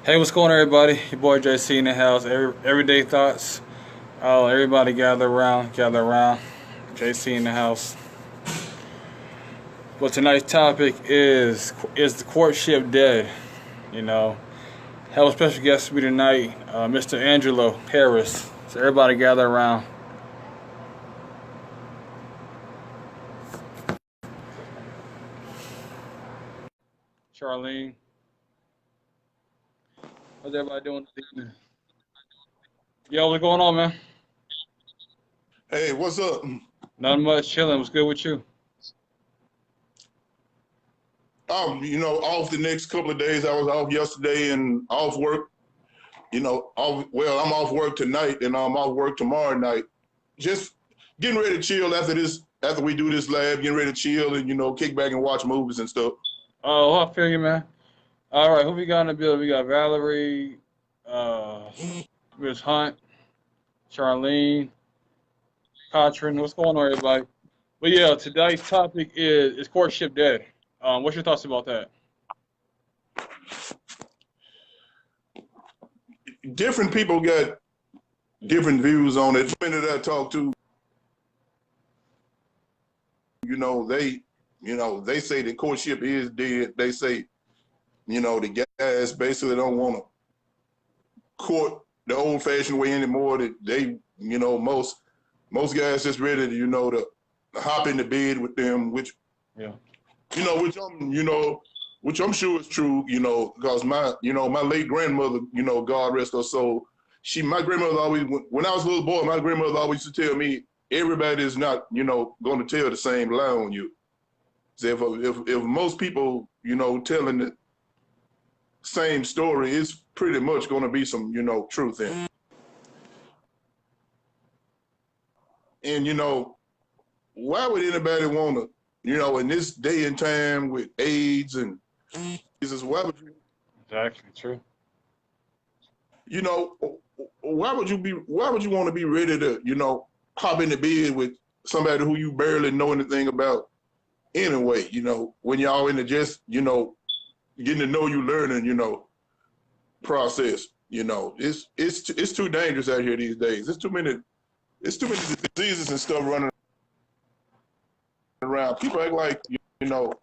Hey, what's going on, everybody? Your boy JC in the house. Everyday thoughts. Everybody gather around, gather around. JC in the house. Well, tonight's topic is the courtship dead? You know, have a special guest with me tonight, Mr. Angelo Harris. So everybody gather around. Charlene, how's everybody doing this evening? Yo, what's going on, man? Hey, what's up? Nothing much, chilling. What's good with you? Off the next couple of days. I was off yesterday and off work. I'm off work tonight and I'm off work tomorrow night. Just getting ready to chill after we do this lab, getting ready to chill and, kick back and watch movies and stuff. Oh, I feel you, man. All right, who we got in the building? We got Valerie, uh, Miss Hunt, Charlene, Katrin. What's going on, everybody? But yeah, today's topic is courtship dead? What's your thoughts about that? Different people got different views on it. Many that I talk to, they say the courtship is dead. They say, the guys basically don't want to court the old fashioned way anymore. That they, most guys just ready to, to hop in the bed with them, which, Yeah, you know, which I'm, you know, which I'm sure is true, because my late grandmother, God rest her soul, my grandmother always, when I was a little boy, my grandmother always used to tell me, everybody is not, going to tell the same lie on you. So if most people, telling the same story, it's pretty much going to be some, truth in it. And, why would anybody want to, in this day and time with AIDS and Jesus, exactly, true. you know, why would you want to be ready to, hop in the bed with somebody who you barely know anything about anyway, when y'all in the just, getting to know you learning, process, it's too dangerous out here these days. It's too many diseases and stuff running around. People act like, people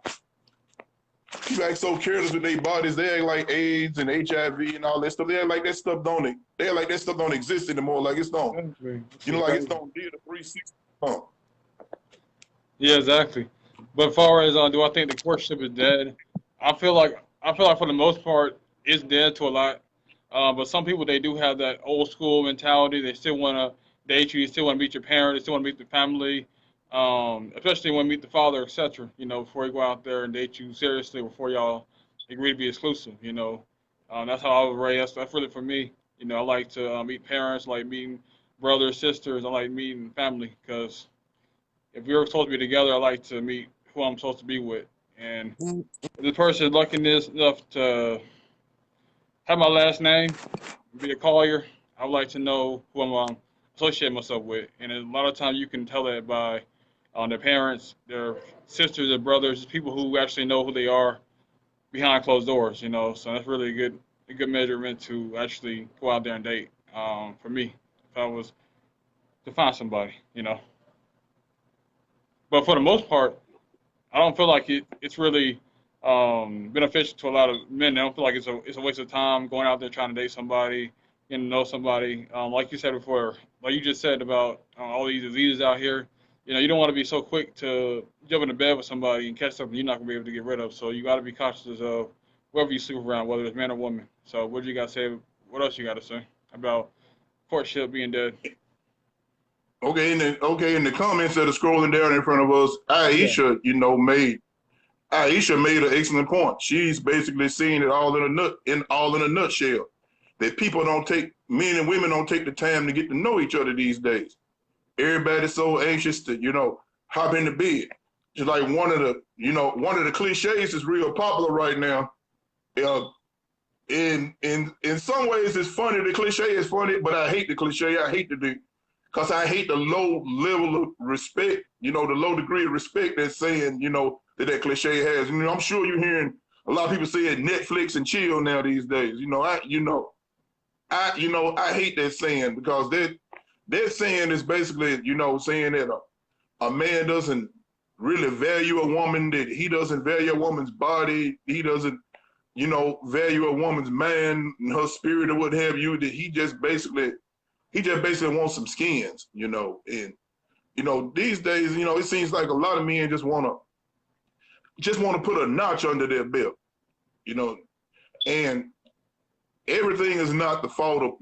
act so careless with their bodies. They act like AIDS and HIV and all that stuff. They act like that stuff don't exist anymore. Like it's don't, Exactly. like it's don't did a 360 pump. Yeah, exactly. But as far as do I think the courtship is dead? I feel like for the most part it's dead to a lot. But some people they do have that old school mentality. They still want to date you. They still want to meet your parents. They still want to meet the family. Especially when meet the father, etc. Before you go out there and date you seriously, before y'all agree to be exclusive. That's how I was raised. That's really for me. I like to meet parents, I like meeting brothers, sisters. I like meeting family because if we were supposed to be together, I like to meet who I'm supposed to be with. And if the person is lucky enough to have my last name, be a Collier, I would like to know who I'm associating myself with. And a lot of times you can tell that by their parents, their sisters, their brothers, people who actually know who they are behind closed doors. So that's really a good measurement to actually go out there and date. For me, if I was to find somebody. But for the most part, I don't feel like it's really beneficial to a lot of men. I don't feel like it's a waste of time going out there trying to date somebody, getting to know somebody. Like you said before, like you just said about all these diseases out here. You don't want to be so quick to jump into bed with somebody and catch something you're not gonna be able to get rid of. So you got to be cautious of whoever you sleep around, whether it's man or woman. So what do you got to say? What else you got to say about courtship being dead? Okay, in the comments that are scrolling down in front of us, Yeah. Aisha made an excellent point. She's basically seeing it all in a nutshell. That men and women don't take the time to get to know each other these days. Everybody's so anxious to, hop in the bed. Just like one of the cliches is real popular right now. Uh, in some ways it's funny. The cliche is funny, but I hate the cliche. Because I hate the low level of respect, the low degree of respect that's saying, that cliche has. I'm sure you're hearing a lot of people say it Netflix and chill now these days. I hate that saying because that saying is basically, saying that a man doesn't really value a woman, that he doesn't value a woman's body, he doesn't, value a woman's man and her spirit or what have you, that he just basically wants some skins, and these days, it seems like a lot of men just wanna put a notch under their belt, you know, and everything is not the fault of,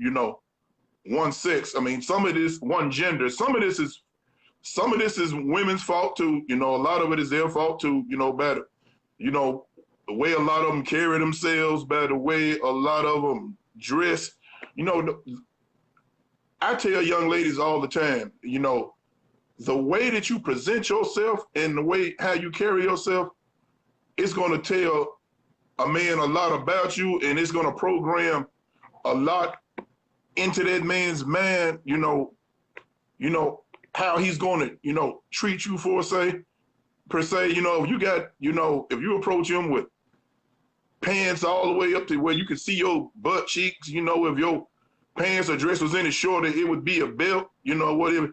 one sex. I mean, some of this one gender, some of this is women's fault too. A lot of it is their fault too, by the way a lot of them carry themselves, by the way a lot of them dress. I tell young ladies all the time, the way that you present yourself and the way how you carry yourself is going to tell a man a lot about you, and it's going to program a lot into that man's mind, how he's going to, treat you per se, if you approach him with pants all the way up to where you can see your butt cheeks, if your pants or dress was any shorter, it would be a belt, whatever.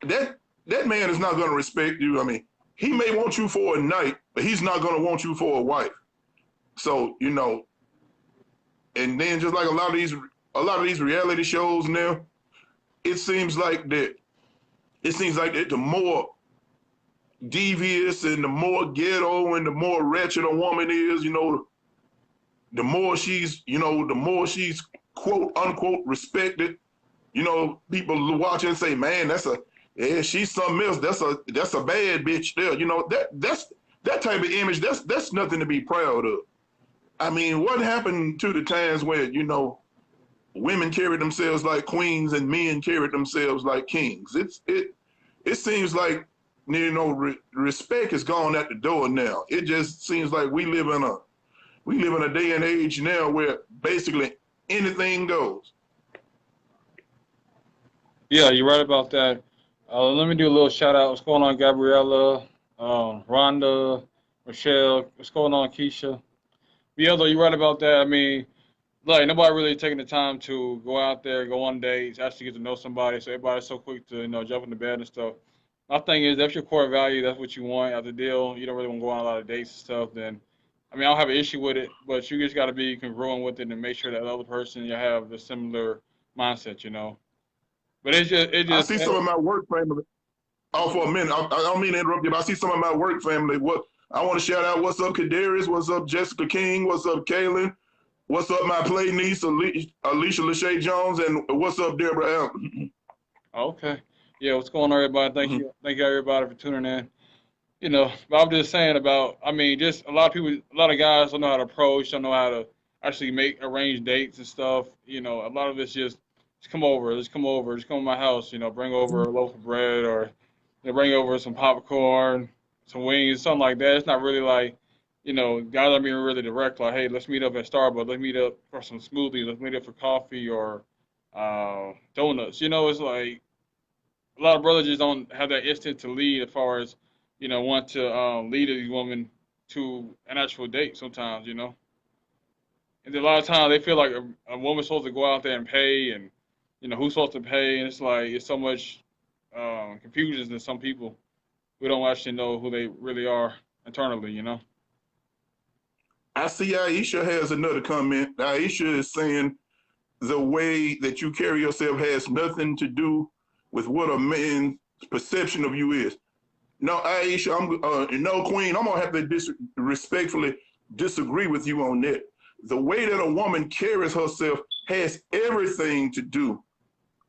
That man is not going to respect you. I mean, he may want you for a night, but he's not going to want you for a wife. So, and then just like a lot of these reality shows now, it seems like that the more devious and the more ghetto and the more wretched a woman is, the more she's quote unquote respected. People watch and say, man, she's something else. That's a bad bitch there. That type of image, that's nothing to be proud of. I mean, what happened to the times where, women carried themselves like queens and men carried themselves like kings? It seems like, respect has gone at the door now. It just seems like we live in a day and age now where basically anything goes. Yeah, you're right about that. Let me do a little shout out. What's going on, Gabriella, Rhonda, Michelle? What's going on, Keisha? Yeah, though, you're right about that. I mean, like nobody really taking the time to go out there, go on dates, actually get to know somebody. So everybody's so quick to jump into bed and stuff. My thing is, that's your core value. That's what you want out the deal. You don't really want to go on a lot of dates and stuff. Then, I mean, I don't have an issue with it, but you just got to be congruent with it and make sure that the other person you have the similar mindset. But it I just see some of my work family. Oh, for a minute, I don't mean to interrupt you, but I see some of my work family. What I want to shout out, what's up, Kadarius? What's up, Jessica King? What's up, Kaylin? What's up, my play niece, Alicia Lachey Jones? And what's up, Deborah Allen? okay. Yeah, what's going on, everybody? Thank you, everybody, for tuning in. But I'm just saying about, I mean, just a lot of people, a lot of guys don't know how to approach, don't know how to actually arrange dates and stuff. A lot of it's just come over, just come over, just come to my house, bring over a loaf of bread or bring over some popcorn, some wings, something like that. It's not really like, guys are being really direct, like, hey, let's meet up at Starbucks, let's meet up for some smoothies, let's meet up for coffee or donuts. It's like a lot of brothers just don't have that instinct to lead as far as, want to lead these women to an actual date sometimes. And then a lot of times they feel like a woman's supposed to go out there and pay and, who's supposed to pay. And it's like, it's so much confusion in some people who don't actually know who they really are internally. I see Aisha has another comment. Aisha is saying the way that you carry yourself has nothing to do with what a man's perception of you is. No, Aisha, Queen, I'm gonna have to respectfully disagree with you on that. The way that a woman carries herself has everything to do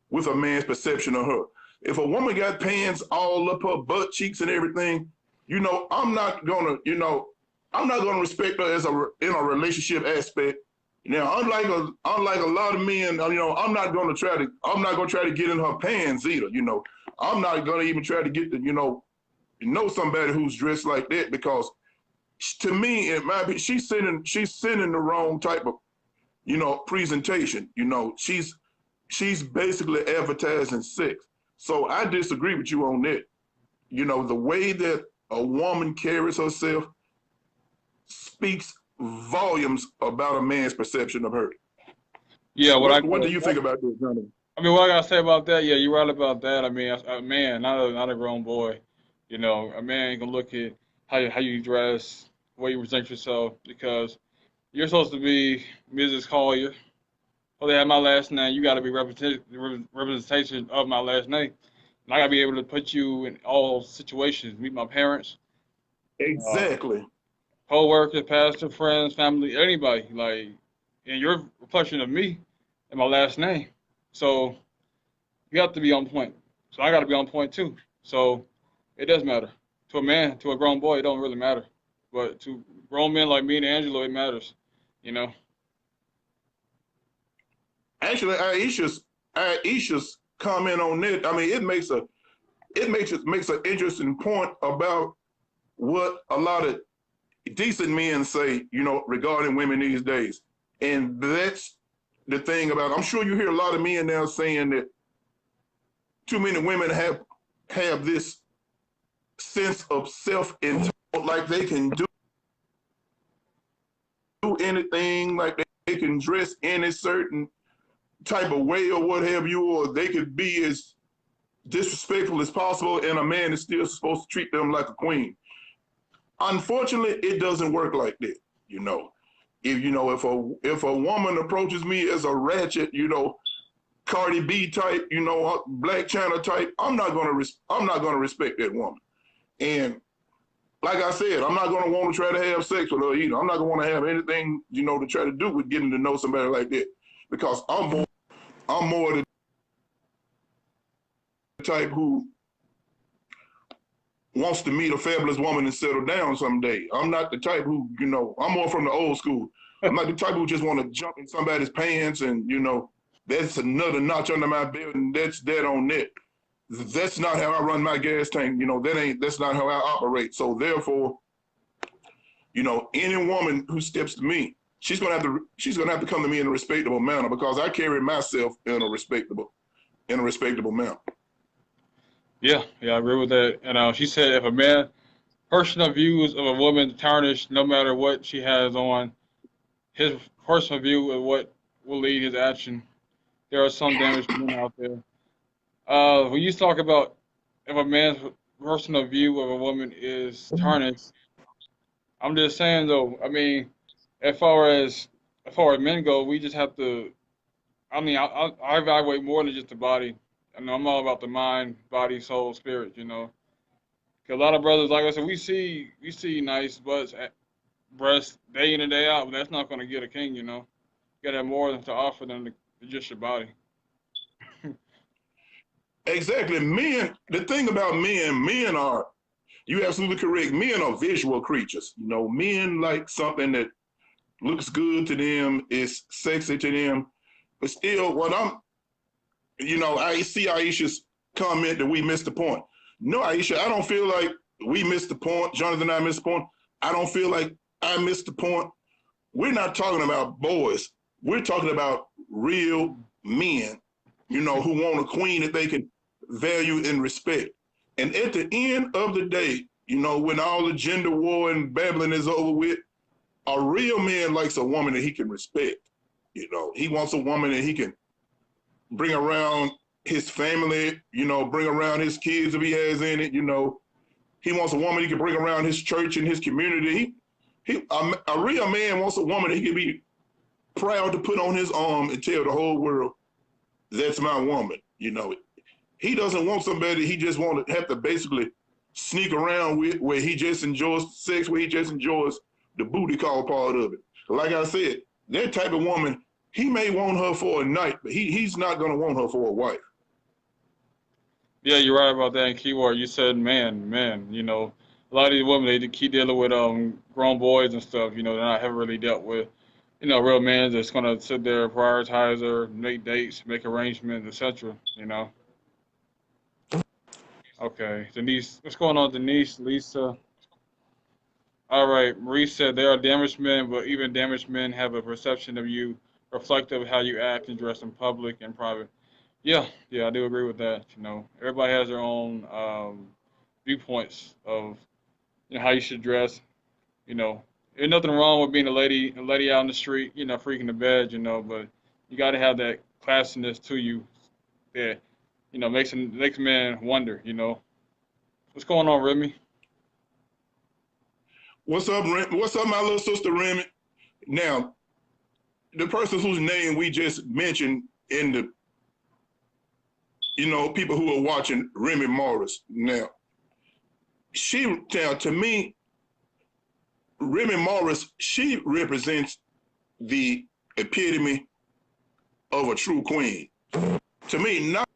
with a man's perception of her. If a woman got pants all up her butt cheeks and everything, I'm not gonna respect her in a relationship aspect. Now, unlike a lot of men, I'm not gonna try to get in her pants either. I'm not gonna even try to get to, know somebody who's dressed like that, because to me, it might be she's sending the wrong type of, presentation. She's basically advertising sex. So I disagree with you on that. The way that a woman carries herself speaks volumes about a man's perception of her. Yeah, What do you think about this, Jonathan? I mean, what I gotta say about that? Yeah, you're right about that. I mean, a man, not a grown boy. You know, a man can look at how you dress, the way you present yourself, because you're supposed to be Mrs. Collier. Oh, they have my last name. You got to be representation of my last name. And I got to be able to put you in all situations. Meet my parents, uh, Exactly. co-workers, pastor, friends, family, anybody. Like, and you're a reflection of me and my last name. So you have to be on point. So I got to be on point too. So it does matter. To a man, to a grown boy, it don't really matter. But to grown men like me and Angelo, it matters. You know. Actually, Aisha's comment on it. I mean, it makes an interesting point about what a lot of decent men say, regarding women these days. And that's the thing about. I'm sure you hear a lot of men now saying that too many women have this sense of self-entitlement, like they can do anything, like they can dress in a certain type of way or what have you, or they could be as disrespectful as possible, and a man is still supposed to treat them like a queen. Unfortunately, it doesn't work like that. You know, if a woman approaches me as a ratchet, Cardi B type, Black China type, I'm not gonna respect that woman. And like I said, I'm not gonna want to try to have sex with her either. I'm not gonna want to have anything, to try to do with getting to know somebody like that, because I'm more the type who wants to meet a fabulous woman and settle down someday. I'm not the type who, I'm more from the old school. I'm not the type who just want to jump in somebody's pants and, that's another notch under my belt and that's that on that. That's not how I run my gas tank. That's not how I operate. So therefore, any woman who steps to me, she's gonna have to come to me in a respectable manner, because I carry myself in a respectable manner. Yeah, yeah, I agree with that. And she said if a man personal views of a woman tarnished, no matter what she has on, his personal view of what will lead his action. There are some damaged men out there. When you talk about if a man's personal view of a woman is tarnished, I'm just saying though. I mean, as far as as far as men go, we just have to. I mean, I evaluate more than just the body. I know I'm all about the mind, body, soul, spirit. You know, 'cause a lot of brothers, like I said, we see nice butts, breasts day in and day out, but that's not going to get a king. You know, you got to have more to offer than just your body. Exactly. The thing about men are, you absolutely correct. Men are visual creatures. Men like something that looks good to them, is sexy to them. But still, I see Aisha's comment that we missed the point. No, Aisha, I don't feel like we missed the point. Jonathan and I missed the point. I don't feel like I missed the point. We're not talking about boys. We're talking about real men, who want a queen that they can value and respect. And at the end of the day, when all the gender war and babbling is over with, a real man likes a woman that he can respect. He wants a woman that he can bring around his family, bring around his kids if he has any. He wants a woman he can bring around his church and his community. A real man wants a woman that he can be proud to put on his arm and tell the whole world, that's my woman. He doesn't want somebody he just want to have to basically sneak around with, where he just enjoys sex, where he just enjoys the booty call part of it. Like I said, that type of woman, he may want her for a night, but he's not going to want her for a wife. Yeah, you're right about that. And keyword, you said man, man. You know, a lot of these women they keep dealing with grown boys and stuff. You know, they're not haven't really dealt with real men that's gonna sit there, prioritize her, make dates, make arrangements, etc. You know. Okay, Denise, what's going on, Denise? Lisa. All right, Marie said there are damaged men, but even damaged men have a perception of you reflective of how you act and dress in public and private. Yeah, yeah, I do agree with that. You know, everybody has their own viewpoints of how you should dress. You know, There's nothing wrong with being a lady out in the street, you know, freaking the bed, you know, but you got to have that classiness to you that, you know, makes men wonder, you know, what's going on, Remy? What's up, What's up, my little sister Remy? Now, the person whose name we just mentioned in the, people who are watching, Remy Morris. Now, to me, Remy Morris, she represents the epitome of a true queen. To me, not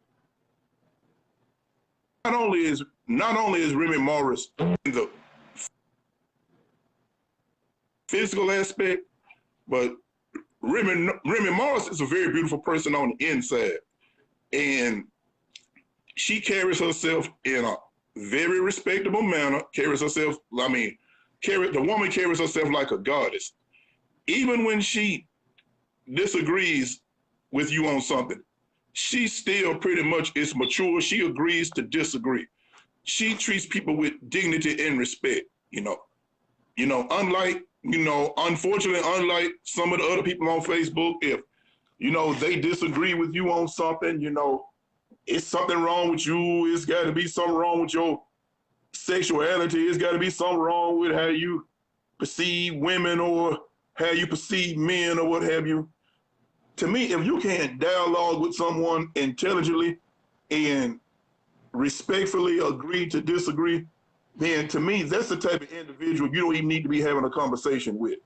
only is Remy Morris in the physical aspect, but Remy Morris is a very beautiful person on the inside, and she carries herself in a very respectable manner. The woman carries herself like a goddess. Even when she disagrees with you on something, she still pretty much is mature. She agrees to disagree. She treats people with dignity and respect. Unfortunately, unlike some of the other people on Facebook, if they disagree with you on something, it's something wrong with you. It's got to be something wrong with your sexuality. It's got to be something wrong with how you perceive women or how you perceive men or what have you. To me, if you can't dialogue with someone intelligently and respectfully agree to disagree, then to me, that's the type of individual you don't even need to be having a conversation with.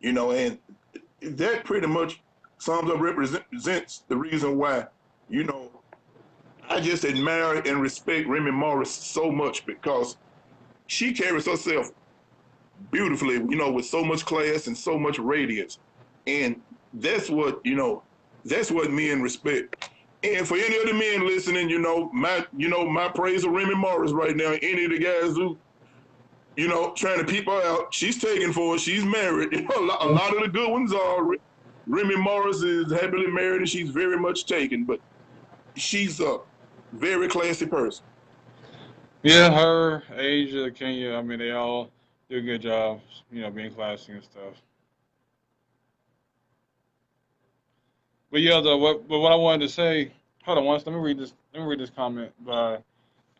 And that pretty much sums up, represents the reason why, I just admire and respect Remy Morris so much, because she carries herself beautifully, with so much class and so much radiance. And that's what, that's what men respect. And for any of the men listening, my praise of Remy Morris right now, any of the guys who, trying to peep her out, she's taken for it. She's married. A lot of the good ones are. Remy Morris is happily married and she's very much taken, but she's a very classy person. Yeah, her, Asia, Kenya, I mean, they all do a good job, you know, being classy and stuff. But yeah, but what I wanted to say, hold on once, let me read this comment by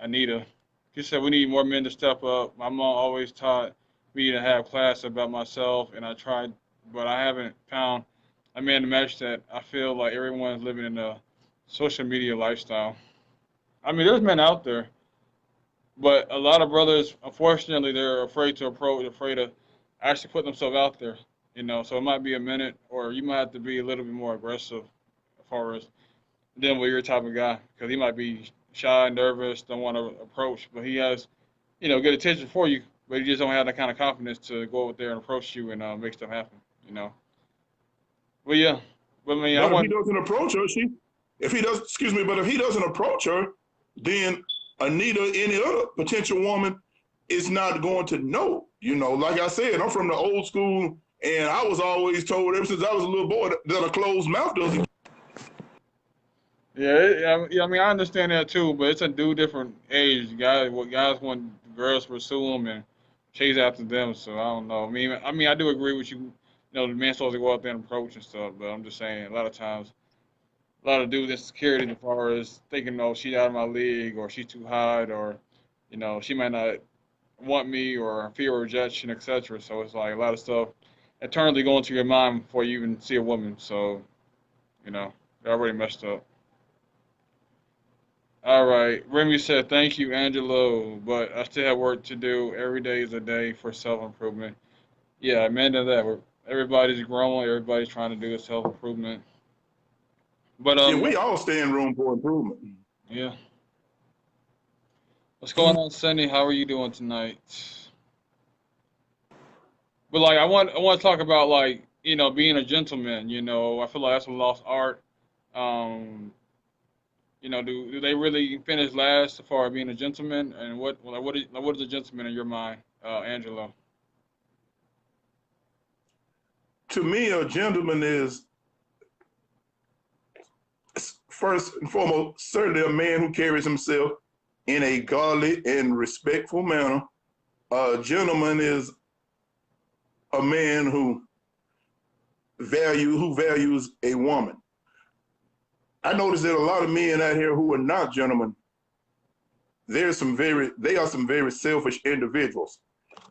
Anita. She said, we need more men to step up. My mom always taught me to have class about myself, and I tried, but I haven't found a man to match that. I feel like everyone's living in a social media lifestyle. I mean, there's men out there, but a lot of brothers, unfortunately, they're afraid to approach, afraid to actually put themselves out there. You know, so it might be a minute, or you might have to be a little bit more aggressive as far as dealing with your type of guy, because he might be shy, nervous, don't want to approach, but he has, you know, good attention for you, but he just don't have that kind of confidence to go out there and approach you and make stuff happen. You know. But yeah, but I mean, I But if he want. doesn't approach her, but if he doesn't approach her, then Anita, any other potential woman, is not going to know. Like I said, I'm from the old school, and I was always told ever since I was a little boy that a closed mouth doesn't. Yeah, I mean, I understand that too, but it's a different age. Guys want girls to pursue them and chase after them. So I don't know. I do agree with you. You know, the man's supposed to go out there and approach and stuff, but I'm just saying, a lot of times, a lot of dudes insecurity as far as thinking, oh, she's out of my league, or she's too hot, or you know, she might not want me, or fear of rejection, etc. So it's like a lot of stuff internally going through your mind before you even see a woman. So you know, they're already messed up. All right. Remy said, thank you, Angelo, but I still have work to do. Every day is a day for self improvement. Yeah, amen to that. Everybody's growing, everybody's trying to do self improvement. But Yeah, we all stand room for improvement. yeah. What's going on, Cindy? How are you doing tonight? But like I want to talk about like, you know, being a gentleman, you know, I feel like that's a lost art. Um, you know, do they really finish last as far as being a gentleman? And what is a gentleman in your mind, Angelo? To me, a gentleman is first and foremost certainly a man who carries himself in a godly and respectful manner. A gentleman is a man who values a woman. I noticed that a lot of men out here who are not gentlemen, they are some very selfish individuals.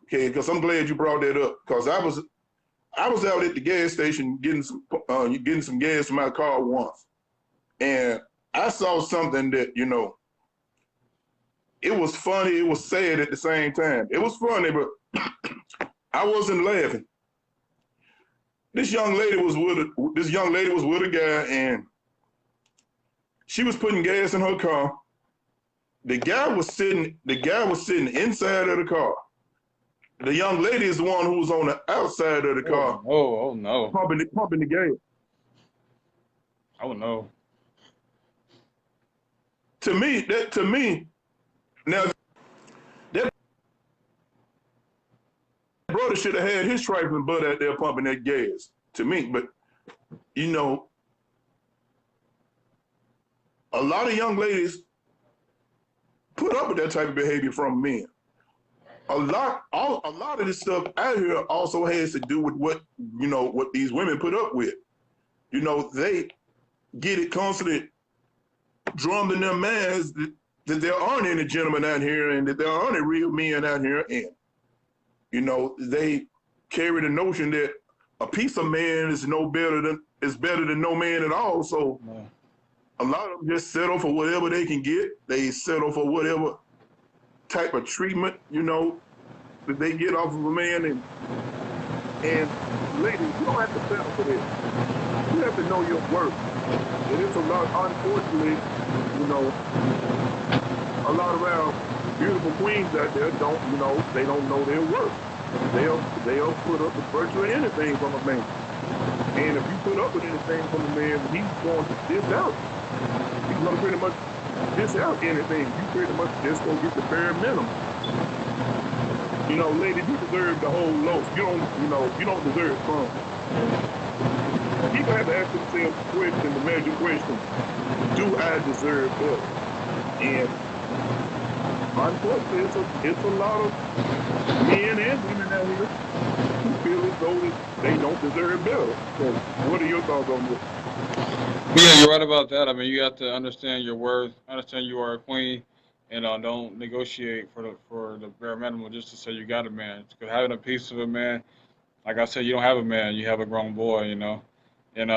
Okay, because I'm glad you brought that up. Because I was out at the gas station getting some gas for my car once, and I saw something that, you know, it was funny, it was sad at the same time. It was funny, but I wasn't laughing. This young lady was with a guy, and she was putting gas in her car. The guy was sitting inside of the car. The young lady is the one who was on the outside of the car. Oh no. Pumping the gas. Oh no. To me, now that brother should have had his trifling butt out there pumping that gas. To me, but you know, a lot of young ladies put up with that type of behavior from men. A lot of this stuff out here also has to do with what these women put up with. You know, they get it constantly drummed in their minds that there aren't any gentlemen out here and that there aren't any real men out here, and you know, they carry the notion that a piece of man is better than no man at all. So a lot of them just settle for whatever they can get. They settle for whatever type of treatment, you know, that they get off of a man. And ladies, you don't have to settle for this. You have to know your worth. And it's a lot, unfortunately, you know, a lot of our beautiful queens out there they don't know their worth. They'll put up with virtually anything from a man. And if you put up with anything from a man, he's going to dish out. He's going to pretty much dish out anything. You pretty much just going to get the bare minimum. You know, ladies, you deserve the whole loaf. You don't deserve crumbs. People have to ask themselves the magic question, do I deserve better? And unfortunately, it's a lot of men and women out here who feel as though they don't deserve better. So what are your thoughts on this? Yeah, you're right about that. I mean, you have to understand your worth, understand you are a queen, and don't negotiate for the bare minimum just to say you got a man. Because having a piece of a man, like I said, you don't have a man, you have a grown boy, you know. And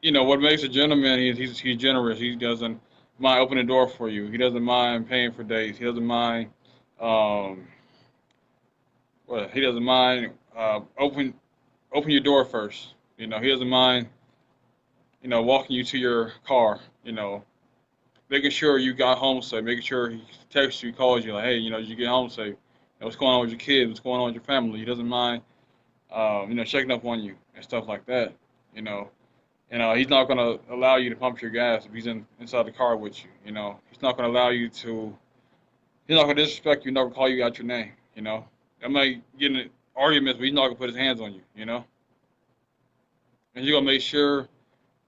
you know what makes a gentleman? He's generous. He doesn't mind opening the door for you. He doesn't mind paying for dates. He doesn't mind. He doesn't mind open your door first. You know, he doesn't mind. You know, walking you to your car. You know, making sure you got home safe. Making sure he texts you, calls you like, hey, you know, did you get home safe? You know, what's going on with your kids? What's going on with your family? He doesn't mind. You know, checking up on you and stuff like that. You know, and he's not going to allow you to pump your gas if he's inside the car with you. You know, he's not going to allow you to. He's not going to disrespect you. He's not going to call you out your name. You know, I might get in arguments, but he's not going to put his hands on you. You know, and you're going to make sure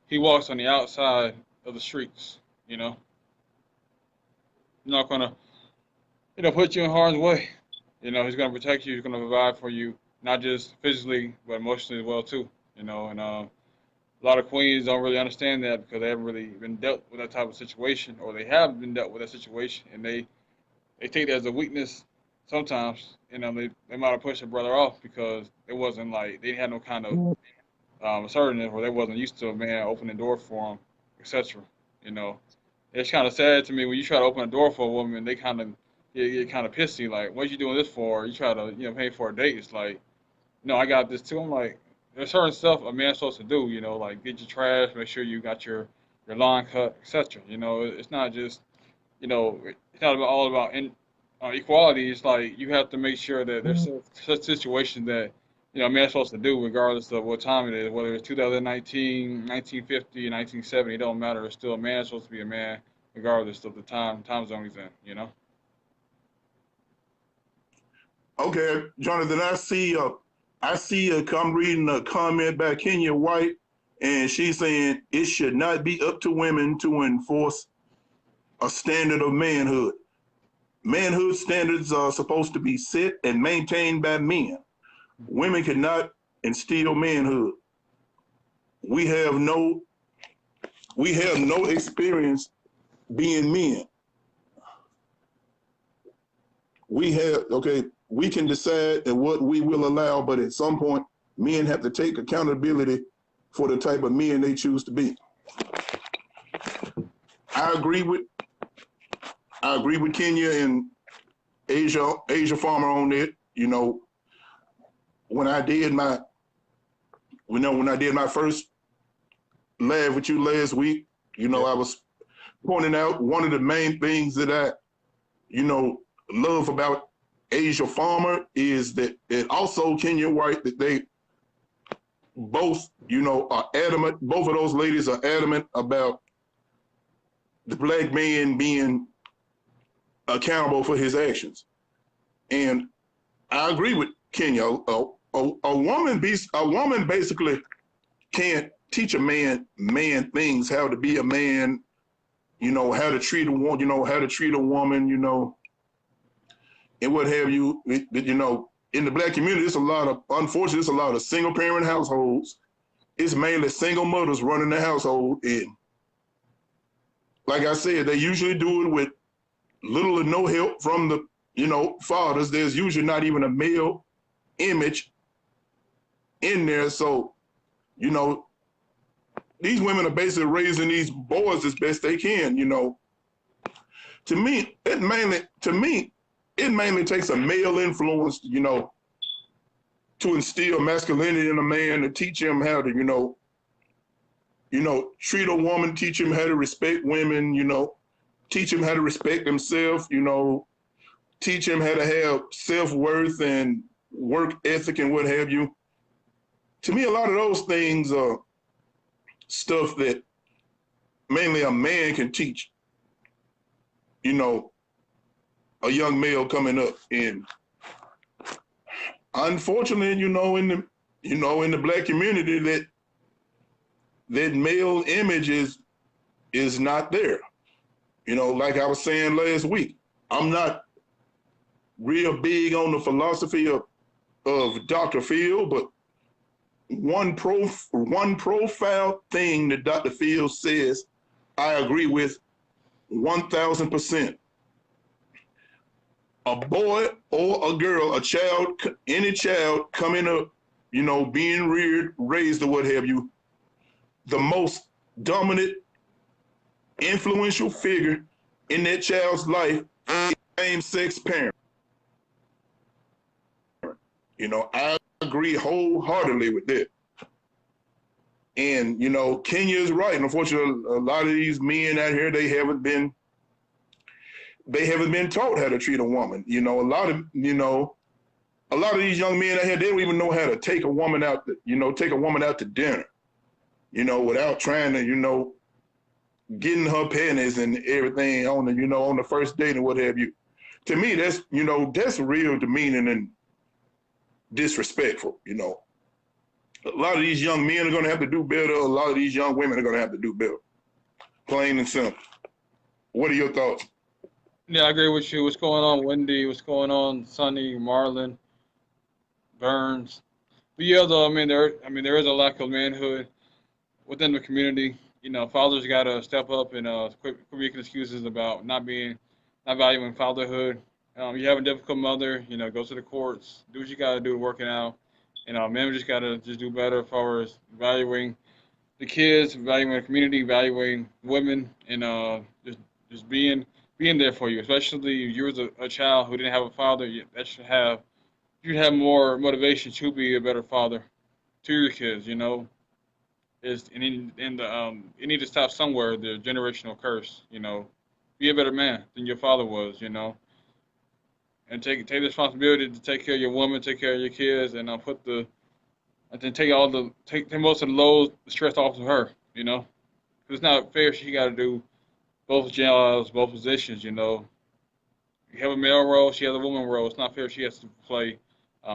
he walks on the outside of the streets. You know, he's not going to, put you in harm's way. You know, he's going to protect you. He's going to provide for you, not just physically, but emotionally as well too. You know, and a lot of queens don't really understand that because they haven't really been dealt with that type of situation, or they have been dealt with that situation, and they take that as a weakness sometimes. You know, they might have pushed their brother off because it wasn't like they had no kind of assertiveness, or they wasn't used to a man opening the door for them, etc. You know, it's kind of sad to me when you try to open a door for a woman, they kind of get kind of pissy, like, what you doing this for? You try to pay for a date. It's like, no, I got this too. I'm like, there's certain stuff a man's supposed to do, you know, like get your trash, make sure you got your lawn cut, etc. You know, it's not just, it's not all about equality. It's like you have to make sure that there's such situations that, a man's supposed to do regardless of what time it is, whether it's 2019, 1950, 1970, it don't matter. It's still a man supposed to be a man regardless of the time zone he's in, you know? Okay, Jonathan, I see I'm reading a comment by Kenya White, and she's saying it should not be up to women to enforce a standard of manhood. Manhood standards are supposed to be set and maintained by men. Women cannot instill manhood. We have no experience being men. We can decide and what we will allow, but at some point, men have to take accountability for the type of men they choose to be. I agree with Kenya and Asia Farmer on that. You know, when I did my first live with you last week, you know, I was pointing out one of the main things that I, you know, love about Asia Farmer is that, and also Kenya White, that they both, you know, are adamant. Both of those ladies are adamant about the black man being accountable for his actions. And I agree with Kenya. A woman basically can't teach a man things, how to be a man, you know, how to treat a woman, you know, and what have you. You know, in the black community, unfortunately, it's a lot of single parent households. It's mainly single mothers running the household. And like I said, they usually do it with little or no help from the, you know, fathers. There's usually not even a male image in there. So, you know, these women are basically raising these boys as best they can, you know. To me, it mainly takes a male influence, you know, to instill masculinity in a man, to teach him how to, you know, treat a woman, teach him how to respect women, you know, teach him how to respect himself, you know, teach him how to have self-worth and work ethic and what have you. To me, a lot of those things are stuff that mainly a man can teach, you know, a young male coming up. And unfortunately, you know, in the black community, that male image is not there. You know, like I was saying last week, I'm not real big on the philosophy of Dr. Phil, but one profile thing that Dr. Phil says, I agree with 1,000%. A boy or a girl, a child, any child coming up, you know, being reared, raised, or what have you, the most dominant, influential figure in that child's life is same-sex parent. You know, I agree wholeheartedly with that. And, you know, Kenya is right. And unfortunately, a lot of these men out here, they haven't been taught how to treat a woman. You know, a lot of these young men out here, they don't even know how to take a woman out to dinner, you know, without trying to, you know, getting her panties and everything on the first date and what have you. To me, that's real demeaning and disrespectful, you know. A lot of these young men are going to have to do better. A lot of these young women are going to have to do better. Plain and simple. What are your thoughts? Yeah, I agree with you. What's going on, Wendy? What's going on, Sonny, Marlon, Burns? But yeah, though, there is a lack of manhood within the community. You know, fathers got to step up and quit making excuses about not valuing fatherhood. You have a difficult mother, you know, go to the courts, do what you got to do working out. You know, men just got to just do better as far as valuing the kids, valuing the community, valuing women, and just being there for you. Especially if you was a child who didn't have a father, you'd have more motivation to be a better father to your kids. You know, you need to stop somewhere the generational curse. You know, be a better man than your father was. You know, and take the responsibility to take care of your woman, take care of your kids, and then take most of the load, the stress off of her. You know, 'cause it's not fair. She got to do both jobs, both positions. You know, you have a male role, she has a woman role. It's not fair. She has to play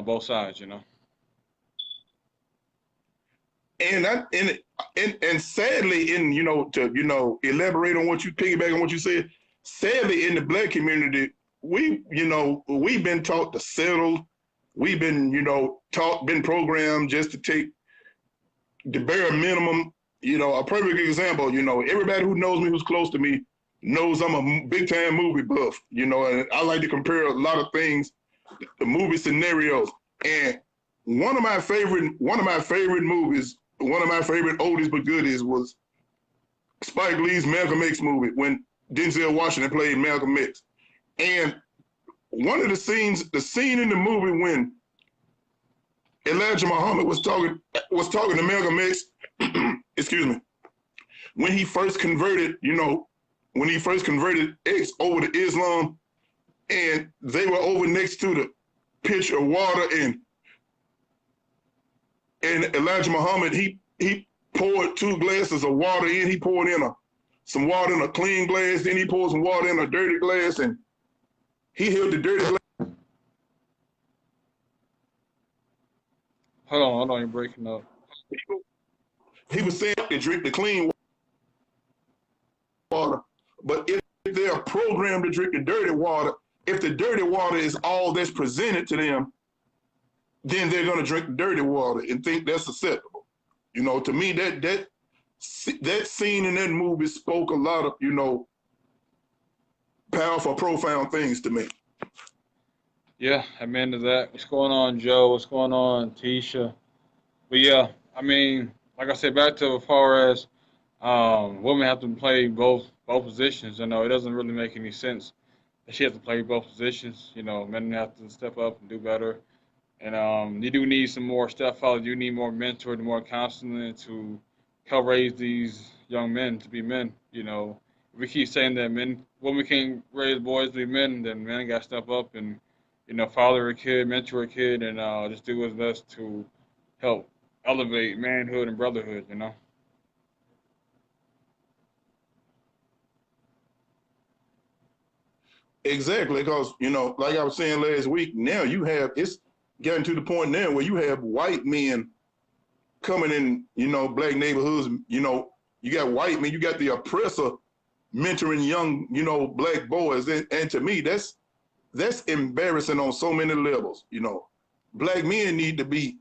both sides. You know. And sadly, to elaborate on what you piggyback on what you said, sadly in the black community, we've been taught to settle we've been, been programmed just to take the bare minimum. A perfect example, everybody who knows me, who's close to me, knows I'm a big time movie buff, and I like to compare a lot of things, the movie scenarios. And one of my favorite movies, one of my favorite oldies but goodies was Spike Lee's Malcolm X movie when Denzel Washington played Malcolm X. And one of the scene in the movie when Elijah Muhammad was talking to Malcolm X, excuse me, when he first converted, X over to Islam, and they were over next to the pitcher of water, and Elijah Muhammad, he poured 2 glasses of water in. He poured in some water in a clean glass, then he poured some water in a dirty glass, and he held the dirty glass. Hold on, you're breaking up. He was saying to drink the clean water, but if they're programmed to drink the dirty water, if the dirty water is all that's presented to them, then they're going to drink the dirty water and think that's acceptable. To me, that scene in that movie spoke a lot of, powerful, profound things to me. Yeah, I'm into that. What's going on, Joe? What's going on, Tisha? But yeah, I mean, like I said, back to as far as women have to play both positions. It doesn't really make any sense that she has to play both positions. Men have to step up and do better. And you do need some more stepfathers. You need more mentoring, more counseling to help raise these young men to be men. If we keep saying that women can't raise boys to be men, then men got to step up and father a kid, mentor a kid, and just do his best to help elevate manhood and brotherhood. Exactly, because like I was saying last week, now it's getting to the point now where you have white men coming in, black neighborhoods. You got white men, you got the oppressor mentoring young, black boys, and to me, that's embarrassing on so many levels. Black men need to be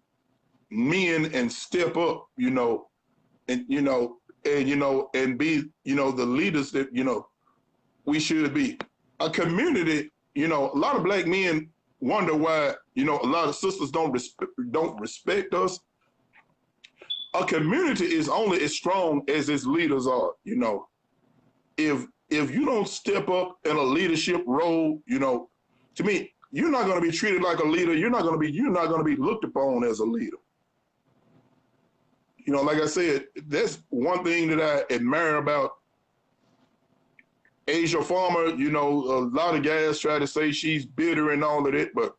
men and step up, and and be, the leaders that we should be. A community, a lot of black men wonder why, a lot of sisters don't respect us. A community is only as strong as its leaders are. If you don't step up in a leadership role, to me, you're not going to be treated like a leader. You're not going to be looked upon as a leader. Like I said, that's one thing that I admire about Asia Farmer. A lot of guys try to say she's bitter and all of that, but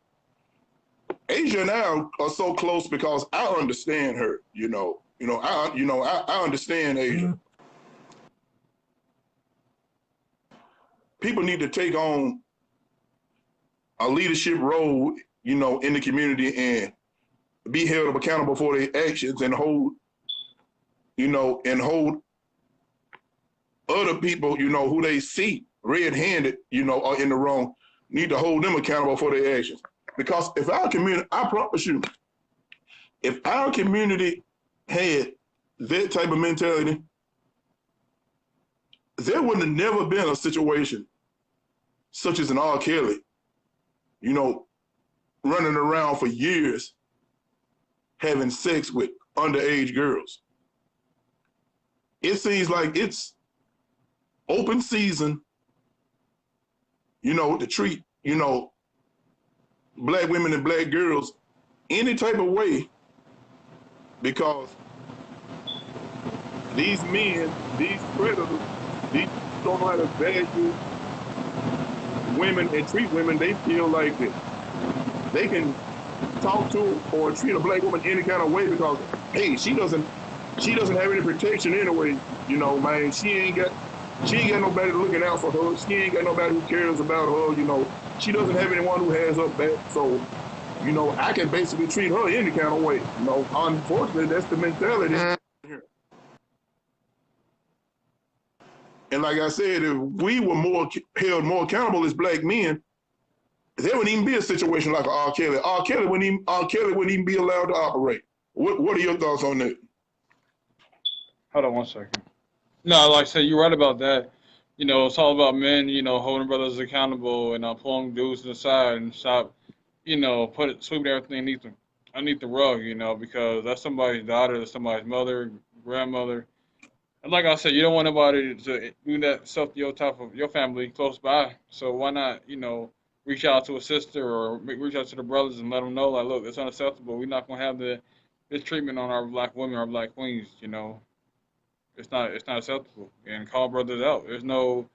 Asia and I are so close because I understand her. I understand Asia. People need to take on a leadership role, in the community and be held accountable for their actions and hold other people, who they see red-handed, are in the wrong, need to hold them accountable for their actions. Because if our community, I promise you, if our community had that type of mentality, there would have never been a situation such as an R. Kelly, running around for years having sex with underage girls. It seems like it's open season, to treat, black women and black girls any type of way, because these men, these predators, these don't know how to value women and treat women. They feel like that they can talk to or treat a black woman any kind of way because, hey, she doesn't have any protection anyway. Man, she ain't got nobody looking out for her. She ain't got nobody who cares about her. She doesn't have anyone who has her back. So, I can basically treat her any kind of way. Unfortunately, that's the mentality. And like I said, if we were held more accountable as black men, there wouldn't even be a situation like a R. Kelly. R. Kelly wouldn't even be allowed to operate. What are your thoughts on that? Hold on 1 second. No, like I said, you're right about that. It's all about men, holding brothers accountable and pulling dudes to the side and stop, sweeping everything underneath the rug, because that's somebody's daughter, that's somebody's mother, grandmother. And like I said, you don't want nobody to do that stuff to your top of your family close by. So why not, reach out to a sister or reach out to the brothers and let them know, like, look, it's unacceptable. We're not gonna have this treatment on our black women, our black queens. It's not acceptable. And call brothers out. There's no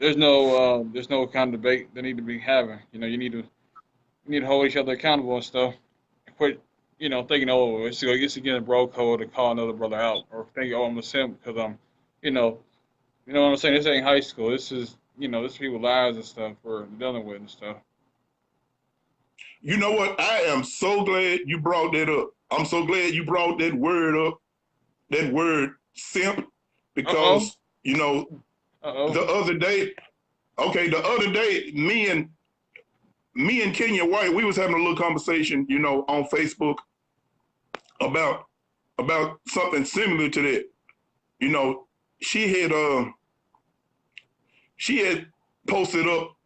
kind of debate they need to be having. You need to hold each other accountable and stuff. And quit, thinking, oh, it's against bro code to call another brother out, or think, oh, I'm a simp because you know, you know what I'm saying. This ain't high school. This is people's lives and stuff we're dealing with and stuff. You know what? I am so glad you brought that up. I'm so glad you brought that word up, that word simp, Uh oh. because Uh oh. the other day, okay, the other day, me and Kenya White, we was having a little conversation, on Facebook about something similar to that. You know, she had she had posted up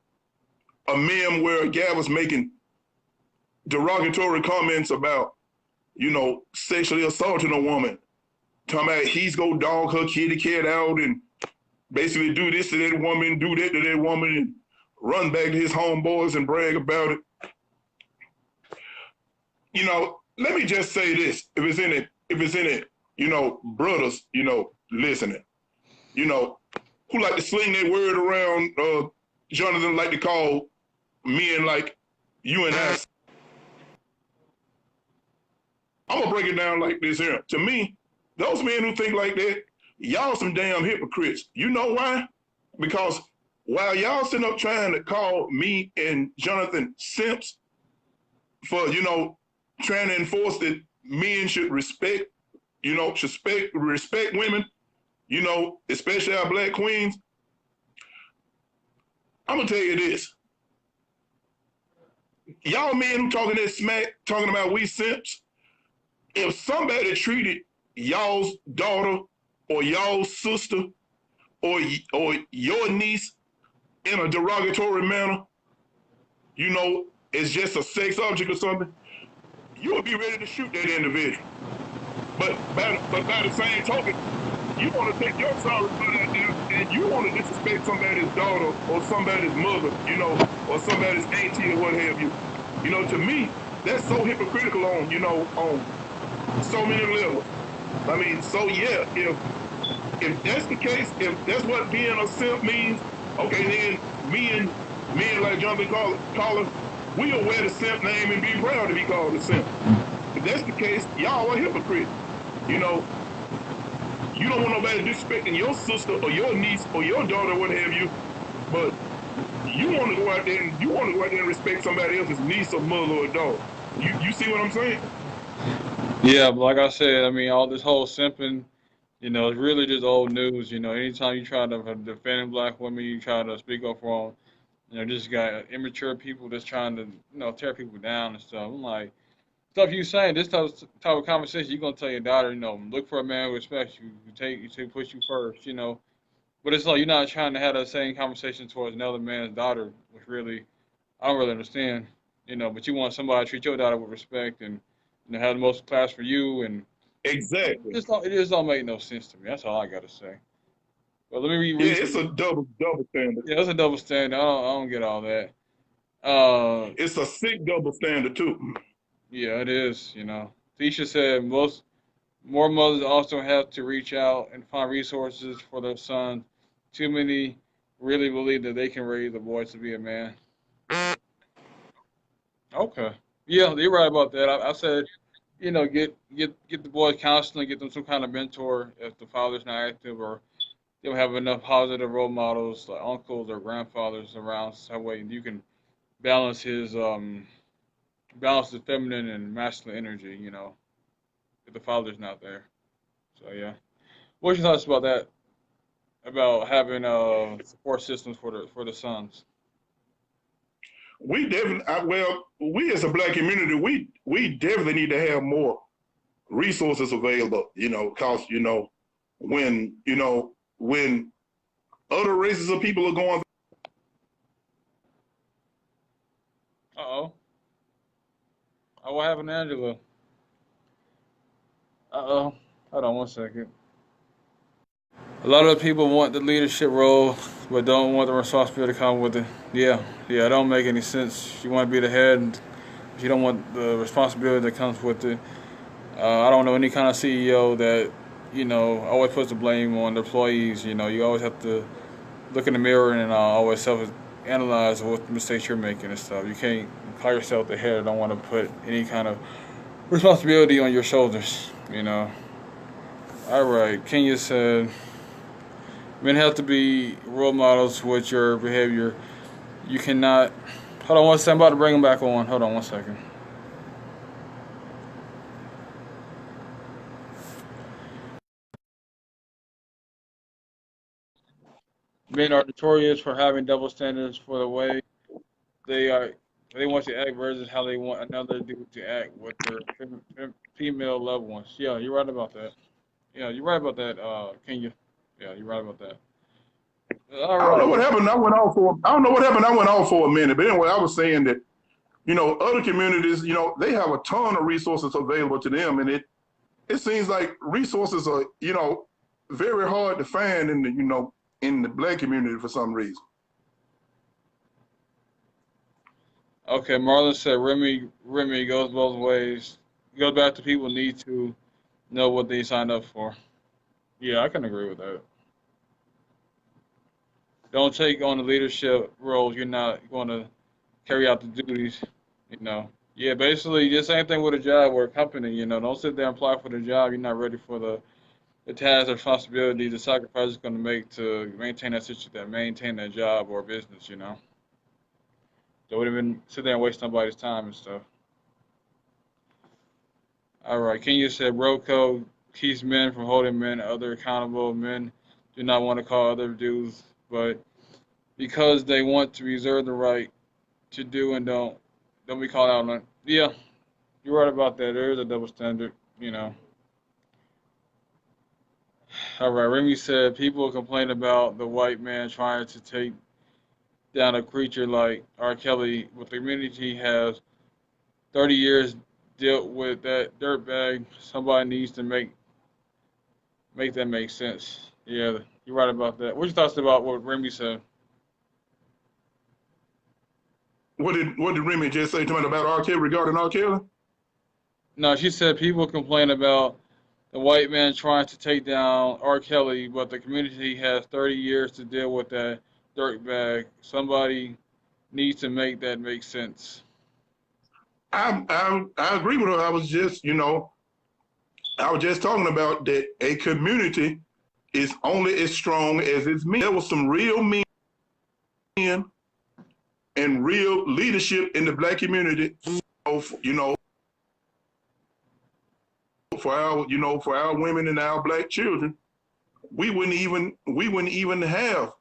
a meme where a guy was making derogatory comments about, sexually assaulting a woman, talking about he's gonna dog her kitty cat out and basically do this to that woman, do that to that woman, and run back to his homeboys and brag about it. Let me just say this: if it's in it, brothers, listening, who like to sling that word around. Jonathan like to call men like you and I. I'm gonna break it down like this here. To me, those men who think like that, y'all some damn hypocrites. You know why? Because while y'all sitting up trying to call me and Jonathan simps for, trying to enforce that men should respect, respect women, especially our black queens, I'm gonna tell you this. Y'all men who talking that smack, talking about we simps, if somebody treated y'all's daughter or y'all's sister or your niece in a derogatory manner, it's just a sex object or something, you would be ready to shoot that individual. But by the same token, you want to take your sorry butt out there and you want to disrespect somebody's daughter or somebody's mother, or somebody's auntie or what have you. To me, that's so hypocritical on so many levels. I mean, so yeah, if that's the case, if that's what being a simp means, okay, then me and like Jonathan Caller, we'll wear the simp name and be proud to be called a simp. If that's the case, y'all are hypocrites. You know, you don't want nobody disrespecting your sister or your niece or your daughter, what have you, but you want to go out there and respect somebody else's niece or mother or daughter. You see what I'm saying? Yeah, but like I said, I mean, all this whole simping, it's really just old news. Anytime you try to defend black women, you try to speak up for them. Just got immature people that's trying to, tear people down and stuff. I'm like, stuff you saying, this type of conversation, you're gonna tell your daughter, look for a man who respects you, who puts you first. But it's like you're not trying to have that same conversation towards another man's daughter, which really I don't really understand. But you want somebody to treat your daughter with respect and have the most class for you, and Exactly. it just don't make no sense to me. That's all I gotta say. But let me Yeah, read it's a some. double standard. Yeah, that's a double standard. I don't get all that. Uh, It's a sick double standard too. yeah, it is. Tisha said more mothers also have to reach out and find resources for their sons. Too many really believe that they can raise a boy to be a man. Okay. Yeah, you're right about that. I said, get the boys counseling, get them some kind of mentor if the father's not active, or they don't have enough positive role models like uncles or grandfathers around, so that way you can balance balance the feminine and masculine energy. If the father's not there. So yeah. What's your thoughts about that? About having support systems for the sons. we definitely, well, we as a black community, we definitely need to have more resources available. Cause when other races of people are going. Uh-oh. Oh, what happened to Angela? Uh-oh. Hold on one second. A lot of people want the leadership role, but don't want the responsibility to come with it. Yeah, yeah, it don't make any sense. You want to be the head, but you don't want the responsibility that comes with it. I don't know any kind of CEO that, always puts the blame on the employees. You always have to look in the mirror and always self-analyze what mistakes you're making and stuff. You can't call yourself the head. Don't want to put any kind of responsibility on your shoulders. All right, Kenya said, men have to be role models with your behavior. You cannot. Hold on one second. I'm about to bring him back on. Hold on one second. Men are notorious for having double standards for the way they are. They want to act versus how they want another dude to act with their female loved ones. Yeah, you're right about that. Yeah, you're right about that, Kenya. Yeah, you're right about that. All I don't know right. what happened. I don't know what happened. I went off for a minute. But anyway, I was saying that, other communities, they have a ton of resources available to them. And it seems like resources are, very hard to find in the black community for some reason. Okay, Marlon said Remy goes both ways. Goes back to people need to know what they signed up for. Yeah, I can agree with that. Don't take on the leadership roles you're not going to carry out the duties. You know. Yeah, basically the same thing with a job or a company. Don't sit there and apply for the job. You're not ready for the tasks, the responsibilities, the sacrifice it's going to make to maintain that job or business. Don't even sit there and waste somebody's time and stuff. All right. Kenya said bro code keeps men from holding men other accountable. Men do not want to call other dudes, but because they want to reserve the right to do and don't be called out on it. Yeah, you're right about that. There is a double standard. All right. Remy said people complain about the white man trying to take down a creature like R. Kelly, but the community has 30 years dealt with that dirtbag. Somebody needs to make that make sense. Yeah, you're right about that. What's your thoughts about what Remy said? What did Remy just say to me about R. Kelly regarding R. Kelly? No, she said people complain about the white man trying to take down R. Kelly, but the community has 30 years to deal with that dirtbag. Somebody needs to make that make sense. I agree with her. I was just talking about that a community is only as strong as its men. There was some real men and real leadership in the black community. You know, for our women and our black children, we wouldn't even have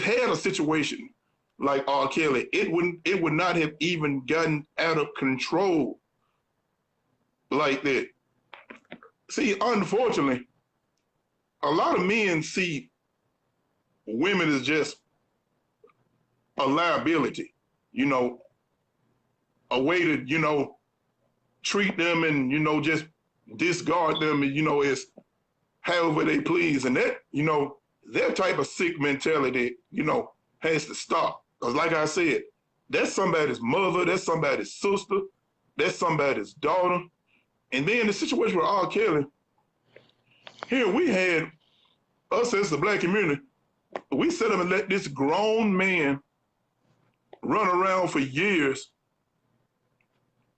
had a situation like R. Kelly. It would not have even gotten out of control like that. See, unfortunately, a lot of men see women as just a liability, you know, a way to, treat them and, just discard them and, as however they please. And that type of sick mentality, has to stop. Because like I said, that's somebody's mother, that's somebody's sister, that's somebody's daughter. And then the situation with R. Kelly, here we had us as the black community, we set up and let this grown man run around for years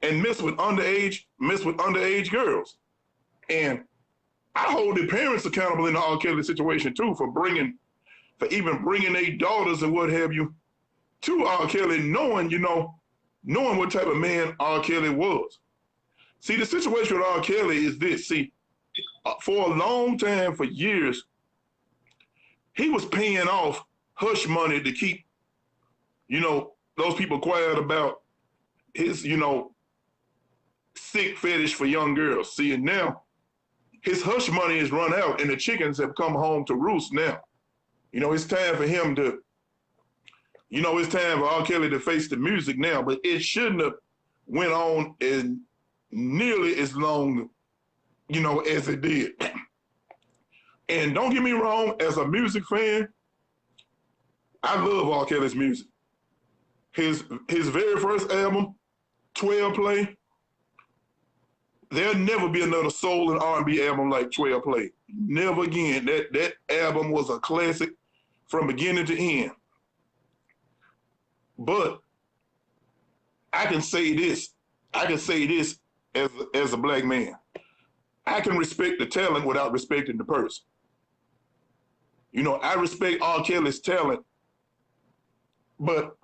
and mess with underage girls. And I hold the parents accountable in the R. Kelly situation too for even bringing their daughters and what have you to R. Kelly, knowing what type of man R. Kelly was. See, the situation with R. Kelly is this. See, for a long time, for years, he was paying off hush money to keep, those people quiet about his, sick fetish for young girls. See, and now his hush money is run out and the chickens have come home to roost now. It's time for him to, it's time for R. Kelly to face the music now, but it shouldn't have went on as nearly as long, as it did. And don't get me wrong, as a music fan, I love R. Kelly's music. His very first album, 12 Play, there'll never be another soul and R&B album like 12 Play. Never again. That album was a classic from beginning to end. But I can say this. As a black man. I can respect the talent without respecting the person. I respect R. Kelly's talent, but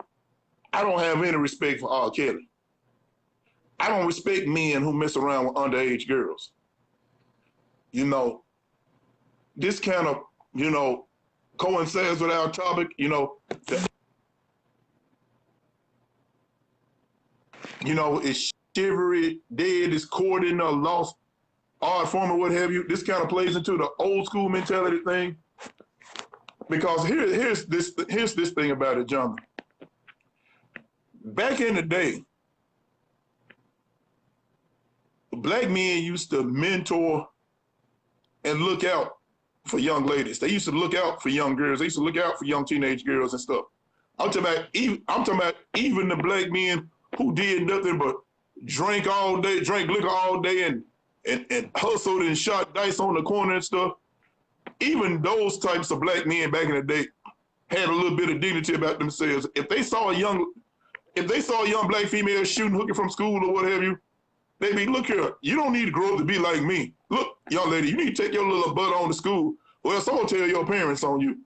I don't have any respect for R. Kelly. I don't respect men who mess around with underage girls. This kind of, coincides with our topic, it's chivalry, dead, is courting a lost art form or what have you. This kind of plays into the old school mentality thing. Because here's this thing about it, John. Back in the day, black men used to mentor and look out for young ladies. They used to look out for young girls. They used to look out for young teenage girls and stuff. I'm talking about even the black men who did nothing but drank liquor all day and hustled and shot dice on the corner and stuff. Even those types of black men back in the day had a little bit of dignity about themselves. If they saw a young black female shooting, hooking from school or what have you, they'd be, look here, you don't need to grow up to be like me. Look, young lady, you need to take your little butt on to school, or else I'm gonna tell your parents on you.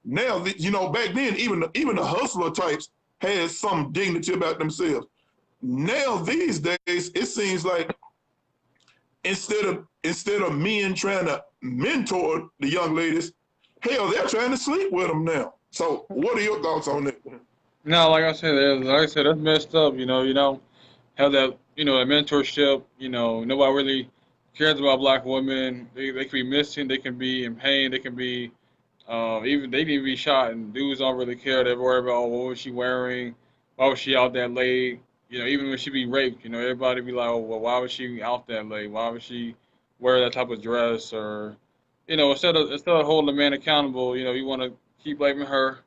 Now, back then, even the hustler types had some dignity about themselves. Now, these days, it seems like instead of men trying to mentor the young ladies, hell, they're trying to sleep with them now. So, what are your thoughts on that? No, like I said, that's messed up. You don't have that, that mentorship. Nobody really cares about black women. They can be missing. They can be in pain. They can be they can even be shot, and dudes don't really care. They worry about, oh, what was she wearing? Why was she out that late? Even when she be raped, everybody be like, oh, well, why was she out that late? Why would she wear that type of dress? Or, instead of holding the man accountable, you want to keep blaming her.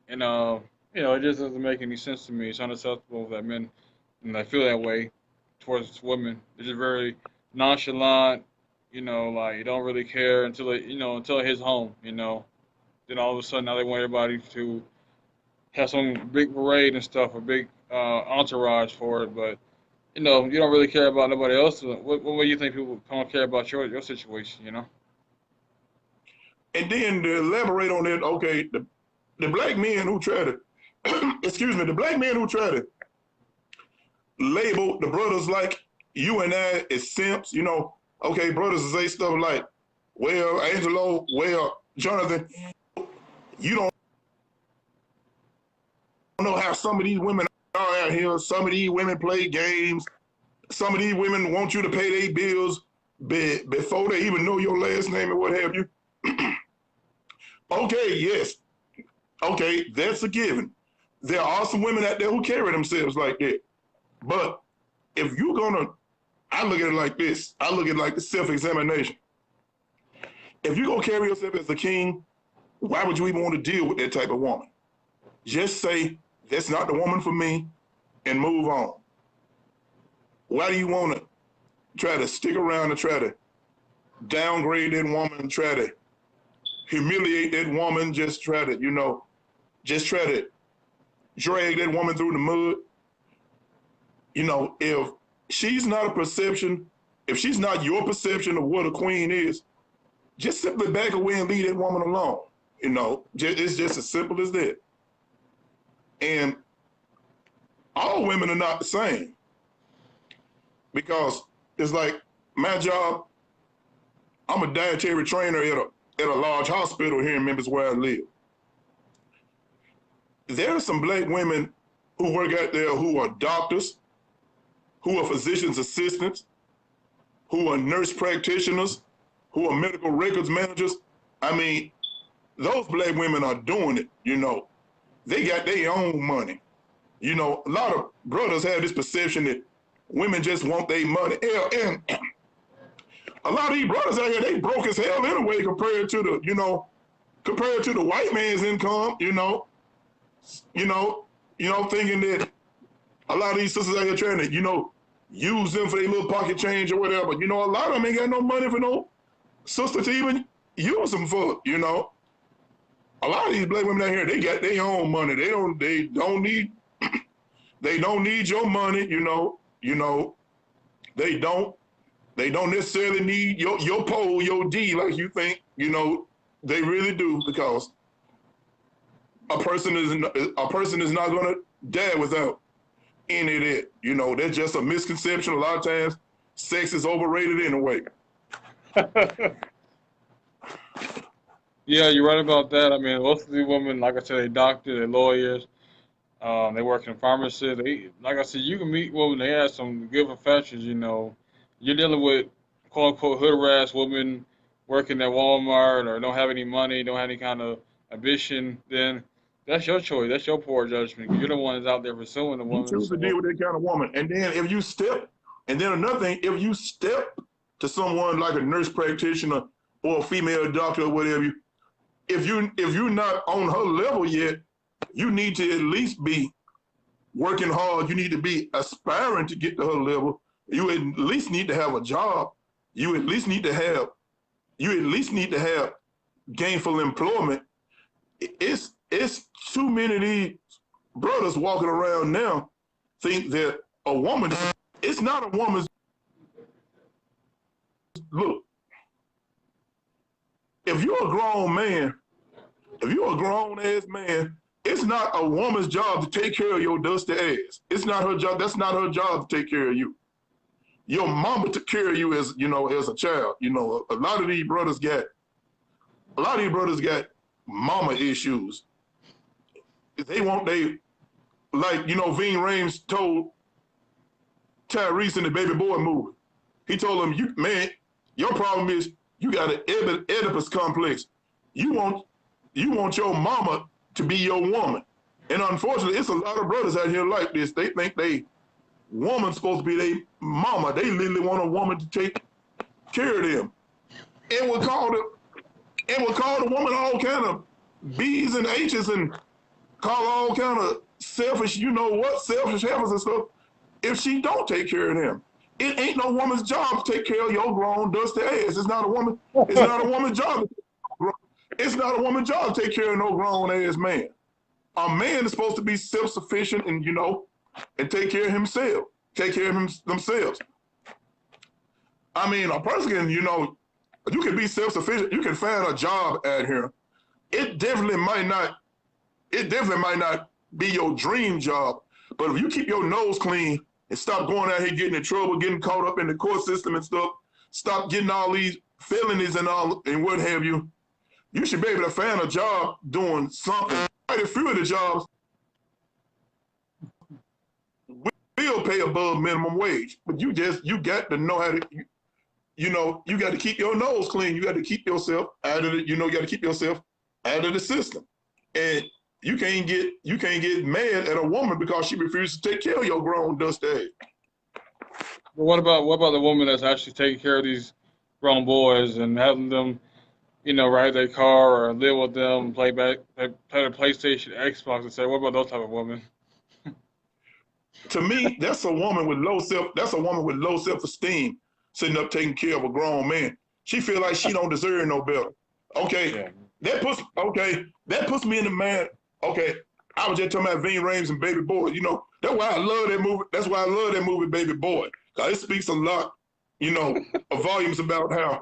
And, it just doesn't make any sense to me. It's unacceptable that men feel that way towards women. They're just very nonchalant, like you don't really care until until it hits home, Then all of a sudden now they want everybody to have some big parade and stuff, a big entourage for it, but you don't really care about nobody else. What do you think people don't care about your situation? And then to elaborate on that, okay, the black men who try to, the black men who try to label the brothers like you and I as simps, okay, brothers say stuff like, well, Angelo, well, Jonathan, you don't know how some of these women are out here. Some of these women play games. Some of these women want you to pay their bills before they even know your last name and what have you. Okay, yes. Okay, that's a given. There are some women out there who carry themselves like that. But if you're gonna, I look at it like this. I look at it like the self-examination. If you're gonna carry yourself as a king, why would you even want to deal with that type of woman? Just say, that's not the woman for me, and move on. Why do you want to try to stick around and try to downgrade that woman, try to humiliate that woman, just try to drag that woman through the mud? If she's not if she's not your perception of what a queen is, just simply back away and leave that woman alone. It's just as simple as that. And all women are not the same, because it's like my job, I'm a dietary trainer at a large hospital here in Memphis where I live. There are some black women who work out there who are doctors, who are physician's assistants, who are nurse practitioners, who are medical records managers. I mean, those black women are doing it, you know. They got their own money. You know, a lot of brothers have this perception that women just want their money. And a lot of these brothers out here, they broke as hell anyway compared to the, compared to the white man's income, thinking that a lot of these sisters out here trying to, use them for their little pocket change or whatever. A lot of them ain't got no money for no sister to even use them for, A lot of these black women out here, they got their own money. They don't need they don't need your money, They don't necessarily need your pole, your D like you think, they really do, because a person is not gonna die without any of that. That's just a misconception. A lot of times sex is overrated anyway. Yeah, you're right about that. I mean, most of these women, like I said, they doctors, they lawyers, they work in pharmacy. They, like I said, you can meet women. They have some good professions. You're dealing with quote unquote hood rat women working at Walmart or don't have any money, don't have any kind of ambition. Then that's your choice. That's your poor judgment. You're the one that's out there pursuing the You woman. choose to deal with that kind of woman, and then another thing, if you step to someone like a nurse practitioner or a female doctor or whatever, if you're not on her level yet, you need to at least be working hard. You need to be aspiring to get to her level. You at least need to have a job. You at least need to have gainful employment. It's too many of these brothers walking around now think that a woman, it's not a woman's look. If you're a grown man, if you're a grown ass man, it's not a woman's job to take care of your dusty ass. It's not her job. That's not her job to take care of you. Your mama took care of you as a child. A lot of these brothers got mama issues. They like Ving Rhames told Tyrese in the Baby Boy movie. He told him, your problem is you got an Oedipus complex. You want your mama to be your woman. And unfortunately, it's a lot of brothers out here like this. They think they woman's supposed to be their mama. They literally want a woman to take care of them. And we'll call the woman all kind of B's and H's and call all kind of selfish heifers and stuff if she don't take care of them. It ain't no woman's job to take care of your grown dusty ass. It's not a woman's job. It's not a woman's job to take care of no grown ass man. A man is supposed to be self-sufficient and take care of himself, themselves. I mean, a person can, you can be self-sufficient. You can find a job out here. It definitely might not be your dream job, but if you keep your nose clean and stop going out here getting in trouble, getting caught up in the court system and stuff, stop getting all these felonies and what have you, you should be able to find a job doing something. Quite a few of the jobs will pay above minimum wage, but you got to know how to, you got to keep your nose clean. You got to keep yourself out of the, you got to keep yourself out of the system. And you can't get mad at a woman because she refuses to take care of your grown dusty ass. But what about the woman that's actually taking care of these grown boys and having them, ride their car or live with them, play the PlayStation, Xbox, and say, what about those type of women? To me, that's a woman with low self-esteem sitting up taking care of a grown man. She feel like she don't deserve no better. Okay, yeah. That puts me in the mind. Okay, I was just talking about Ving Rhames and Baby Boy. That's why I love that movie. That's why I love that movie, Baby Boy. Cause it speaks a lot, of volumes about how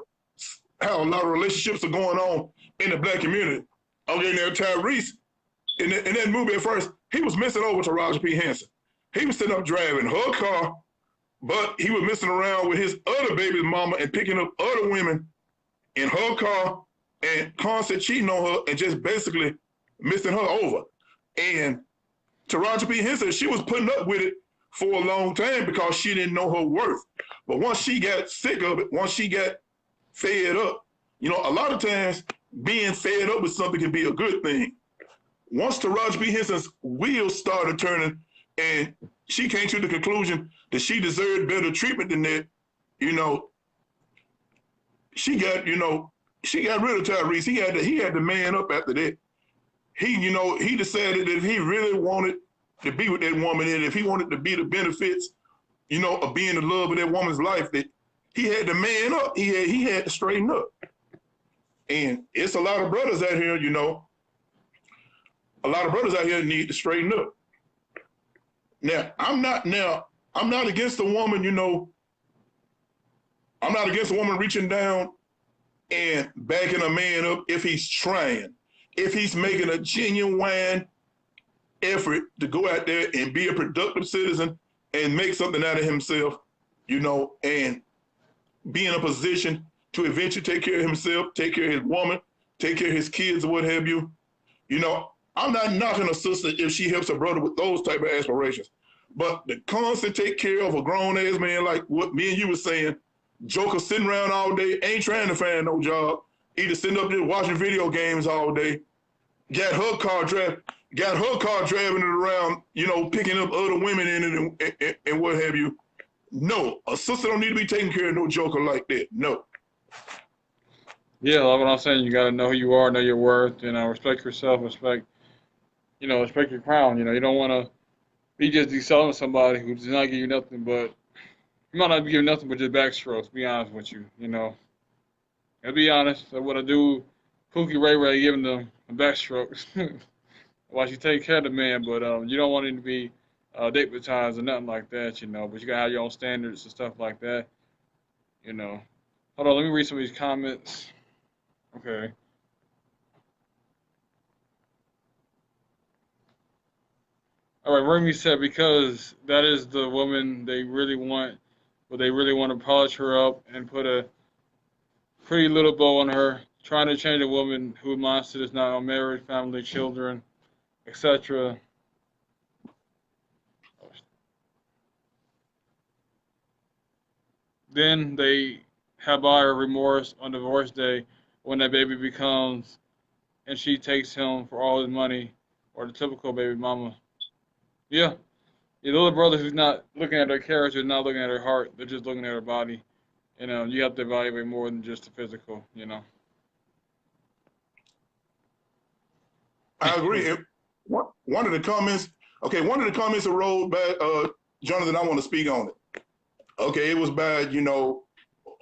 a lot of relationships are going on in the black community. Okay, now Tyrese, in that movie at first, he was missing over to Roger P. Henson. He was sitting up driving her car, but he was messing around with his other baby's mama and picking up other women in her car and constantly cheating on her and just basically missing her over. And Taraji P. Henson, she was putting up with it for a long time because she didn't know her worth. But once she got sick of it, once she got fed up, you know, a lot of times being fed up with something can be a good thing. Once Taraji P. Henson's wheels started turning and she came to the conclusion that she deserved better treatment than that, you know, she got rid of Tyrese. He had to man up after that. He decided that if he really wanted to be with that woman and if he wanted to be the benefits, you know, of being the love of that woman's life, that he had to man up. He had to straighten up. And it's a lot of brothers out here, you know, a lot of brothers out here need to straighten up. Now, I'm not against a woman, you know, I'm not against a woman reaching down and backing a man up if he's trying, if he's making a genuine effort to go out there and be a productive citizen and make something out of himself, you know, and be in a position to eventually take care of himself, take care of his woman, take care of his kids or what have you. You know, I'm not knocking a sister if she helps her brother with those type of aspirations. But the constant take care of a grown ass man like what me and you were saying, Joker sitting around all day, ain't trying to find no job, either sitting up there watching video games all day, got her car driving it around, you know, picking up other women in it and what have you. No, a sister don't need to be taking care of no joker like that. No. Yeah, like what I'm saying, you gotta know who you are, know your worth, you know, respect yourself, respect your crown. You know, you don't wanna be just deselling somebody who does not give you nothing but you might not be giving nothing but just backstrokes, to be honest with you, you know. I'll be honest, I would do Pookie Ray Ray giving them backstrokes while you take care of the man, but you don't want him to be date-baptized or nothing like that, you know, but you gotta have your own standards and stuff like that, you know. Hold on, let me read some of these comments. Okay. All right, Remy said because that is the woman they really want, but they really want to polish her up and put a pretty little bow on her, trying to change a woman who mindset is not on marriage, family, children, etc. Then they have buyer remorse on divorce day when that baby becomes and she takes him for all his money, or the typical baby mama. Yeah. Yeah, the little brother who's not looking at her character, not looking at her heart, they're just looking at her body. You know, you have to evaluate more than just the physical, you know. I agree. One of the comments that rolled back, Jonathan, I want to speak on it. Okay, it was by, you know,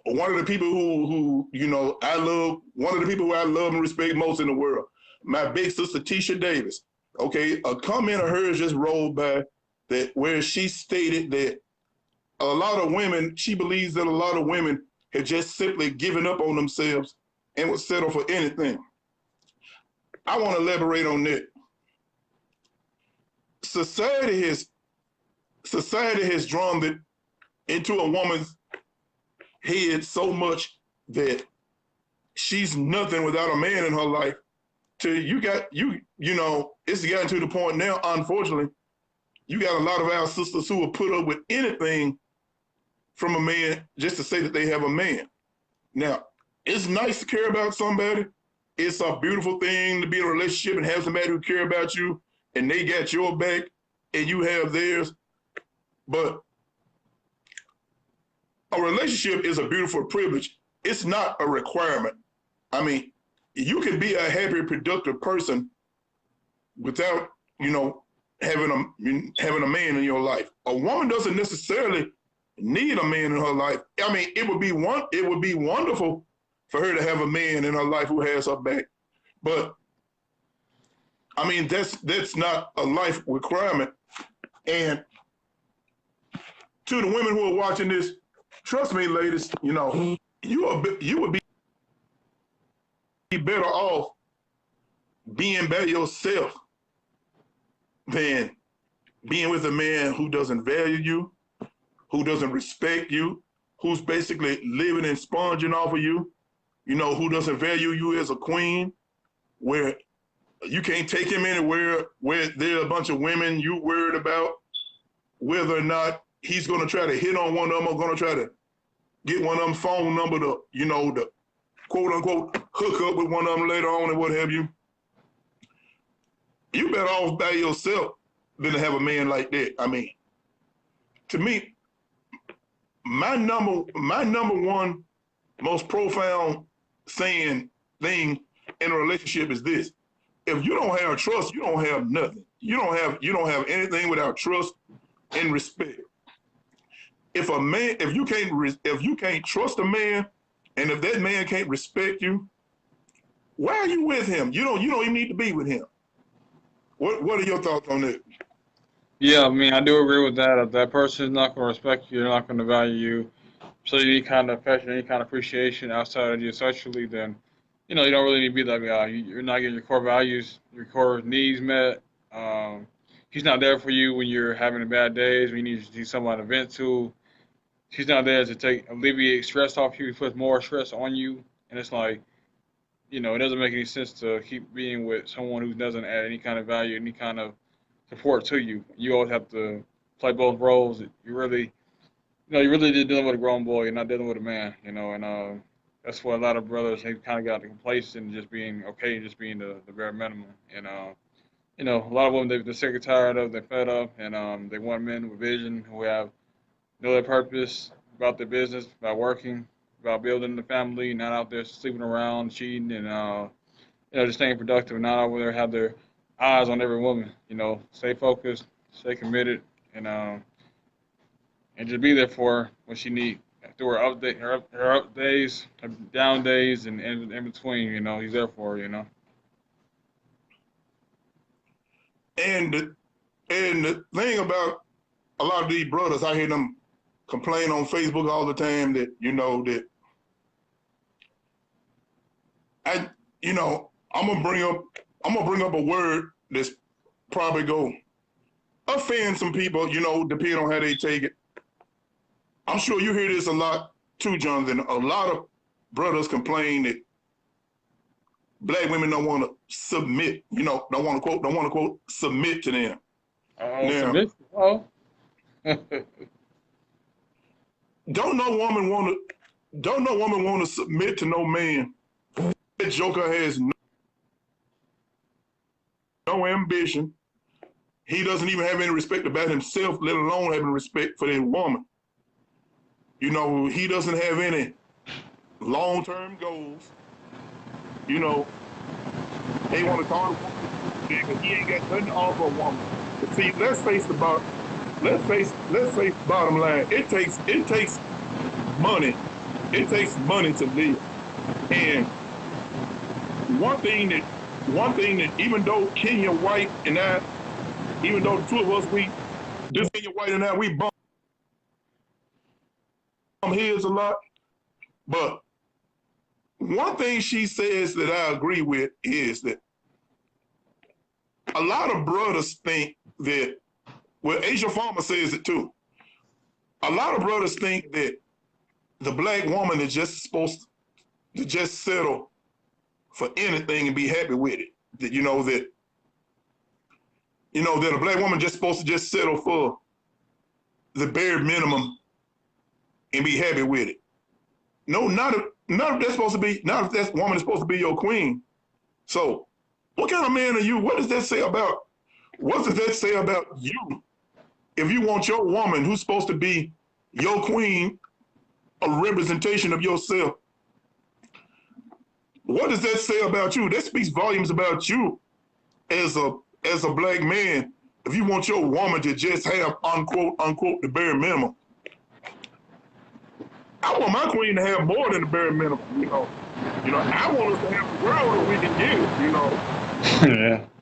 one of the people who you know, I love, one of the people who I love and respect most in the world, my big sister, Tisha Davis. Okay, a comment of hers just rolled by that where she stated that a lot of women, she believes that a lot of women have just simply given up on themselves and would settle for anything. I want to elaborate on that. Society has drummed it into a woman's head so much that she's nothing without a man in her life. Till you know, it's gotten to the point now, unfortunately, you got a lot of our sisters who will put up with anything from a man just to say that they have a man. Now, it's nice to care about somebody. It's a beautiful thing to be in a relationship and have somebody who care about you and they got your back and you have theirs. But a relationship is a beautiful privilege. It's not a requirement. I mean, you can be a happy, productive person without, you know, having a man in your life. A woman doesn't necessarily need a man in her life. I mean, it would be wonderful for her to have a man in her life who has her back. But I mean, that's not a life requirement. And to the women who are watching this, trust me, ladies, you know, you would be better off being by yourself than being with a man who doesn't value you, who doesn't respect you, who's basically living and sponging off of you, you know, who doesn't value you as a queen, where You can't take him anywhere where there are a bunch of women. You worried about whether or not he's going to try to hit on one of them or going to try to get one of them phone number to, the quote unquote hook up with one of them later on and what have you. You better off by yourself than to have a man like that. I mean, to me, my number one most profound thing in a relationship is this: if you don't have trust, you don't have nothing. You don't have anything without trust and respect. If you can't trust a man, and if that man can't respect you, why are you with him? You don't even need to be with him. What are your thoughts on that? Yeah, I mean, I do agree with that. If that person is not going to respect you, they're not going to value you, show you any kind of affection, any kind of appreciation outside of you sexually, then, you don't really need to be that guy. You're not getting your core values, your core needs met. Um, he's not there for you when you're having bad days, when you need somebody to vent to. He's not there to alleviate stress off you. He puts more stress on you. And it's like, it doesn't make any sense to keep being with someone who doesn't add any kind of value, any kind of support to you. You always have to play both roles. You're really just dealing with a grown boy. You're not dealing with a man, and that's why a lot of brothers have kind of got complacent and just being okay, just being the bare minimum. And a lot of women they're sick and tired of, they're fed up, and they want men with vision who know their purpose about their business, about working, about building the family, not out there sleeping around, cheating, and just staying productive, and not out there have their eyes on every woman. Stay focused, stay committed, and just be there for her when she needs. Through her up days, her down days, and in between, he's there for her. And the thing about a lot of these brothers, I hear them complain on Facebook all the time that that I'm gonna bring up a word that's probably go offend some people, depending on how they take it. I'm sure you hear this a lot too, Jonathan. A lot of brothers complain that black women don't want to submit, don't want to quote submit to them. Oh, Now, submission. Oh. don't no woman want to submit to no man. That joker has no ambition. He doesn't even have any respect about himself, let alone having respect for that woman. He doesn't have any long-term goals. They want to call a woman because he ain't got nothing to offer a woman. But see, let's face the bottom line. It takes money. It takes money to live. And one thing that even though Kenya White and I, even though the two of us, Kenya White and I, we bump heads a lot, but one thing she says that I agree with is that a lot of brothers think that, well, Asia Farmer says it too. A lot of brothers think that the black woman is just supposed to just settle for anything and be happy with it. That that a black woman just supposed to just settle for the bare minimum and be happy with it. No, not if that woman is supposed to be your queen. So what kind of man are you? What does that say about you? If you want your woman who's supposed to be your queen, a representation of yourself, what does that say about you? That speaks volumes about you as a black man. If you want your woman to just have unquote the bare minimum, I want my queen to have more than the bare minimum. I want us to have the world that we can give.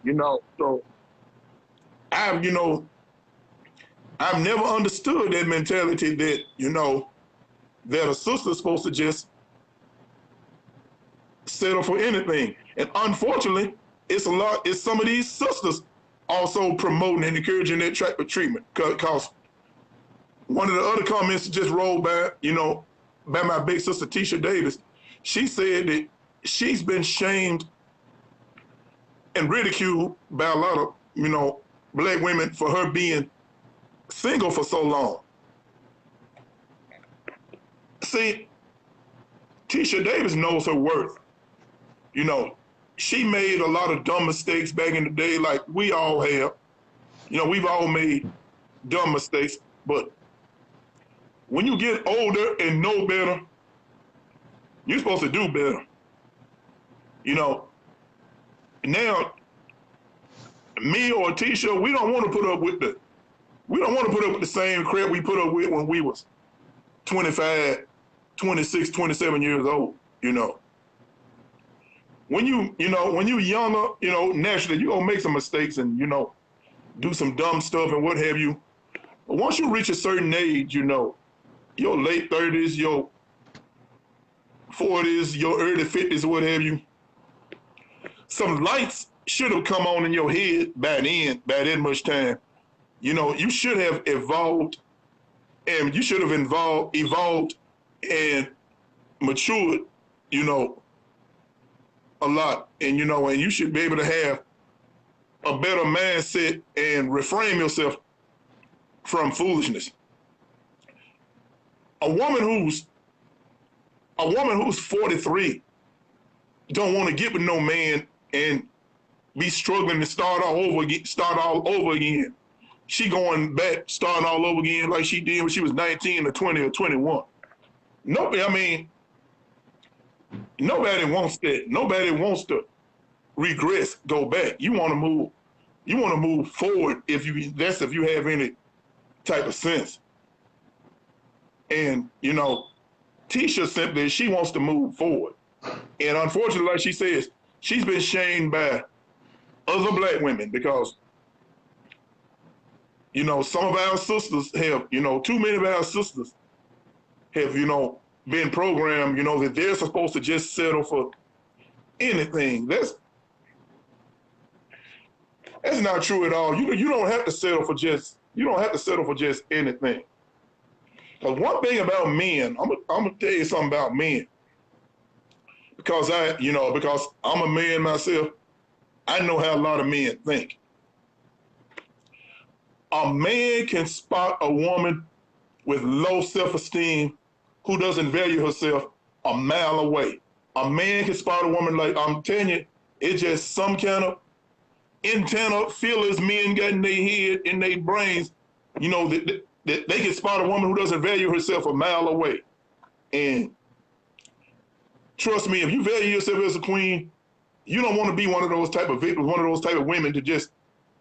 Yeah. So I've never understood that mentality that that a sister's supposed to just settle for anything. And unfortunately, it's some of these sisters also promoting and encouraging that type of treatment. Because one of the other comments just rolled by, by my big sister Tisha Davis. She said that she's been shamed and ridiculed by a lot of, black women for her being single for so long. See, Tisha Davis knows her worth. You know, she made a lot of dumb mistakes back in the day, like we all have. We've all made dumb mistakes, but when you get older and know better, you're supposed to do better. You know, now me or Tisha, we don't want to put up with the same crap we put up with when we was 25, 26, 27 years old. When you younger, naturally you're gonna make some mistakes and do some dumb stuff and what have you. But once you reach a certain age, your late 30s, your 40s, your early 50s, what have you, some lights should have come on in your head by that much time. You should have evolved, and you should have evolved and matured, a lot. And you should be able to have a better mindset and reframe yourself from foolishness. A woman who's 43 don't want to get with no man and be struggling to start all over again. She going back, starting all over again like she did when she was 19 or 20 or 21. Nobody wants that. Nobody wants to regress, go back. You want to move forward if you have any type of sense. And Tisha simply, she wants to move forward. And unfortunately, like she says, she's been shamed by other black women because some of our sisters have, too many of our sisters have, been programmed, that they're supposed to just settle for anything. That's not true at all. You don't have to settle for just anything. But one thing about men, I'm gonna tell you something about men. Because I'm a man myself, I know how a lot of men think. A man can spot a woman with low self-esteem who doesn't value herself a mile away. A man can spot a woman, like I'm telling you, it's just some kind of antenna feelers men got in their head, in their brains, that they can spot a woman who doesn't value herself a mile away. And trust me, if you value yourself as a queen, you don't want to be one of those type of victims, one of those type of women to just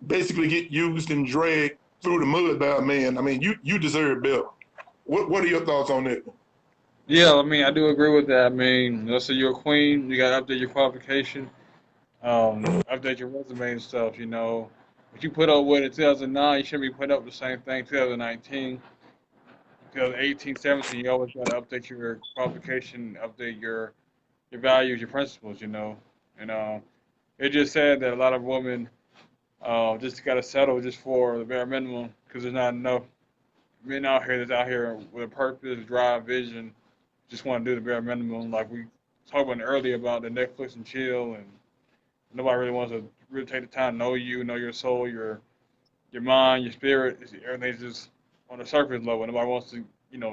basically get used and dragged through the mud by a man. I mean, you deserve better. What are your thoughts on that? Yeah, I mean, I do agree with that. I mean, let's say you're a queen, you got to update your qualification, update your resume and stuff, What you put up with in 2009, you shouldn't be putting up the same thing 2019, 2018, 17. You always got to update your qualification, update your values, your principles, And it's just sad that a lot of women just got to settle just for the bare minimum because there's not enough men out here that's out here with a purpose, drive, vision, just want to do the bare minimum. Like we talked about earlier about the Netflix and chill, and nobody really wants to really take the time to know you, know your soul, your mind, your spirit. Everything's just on the surface level. Nobody wants to,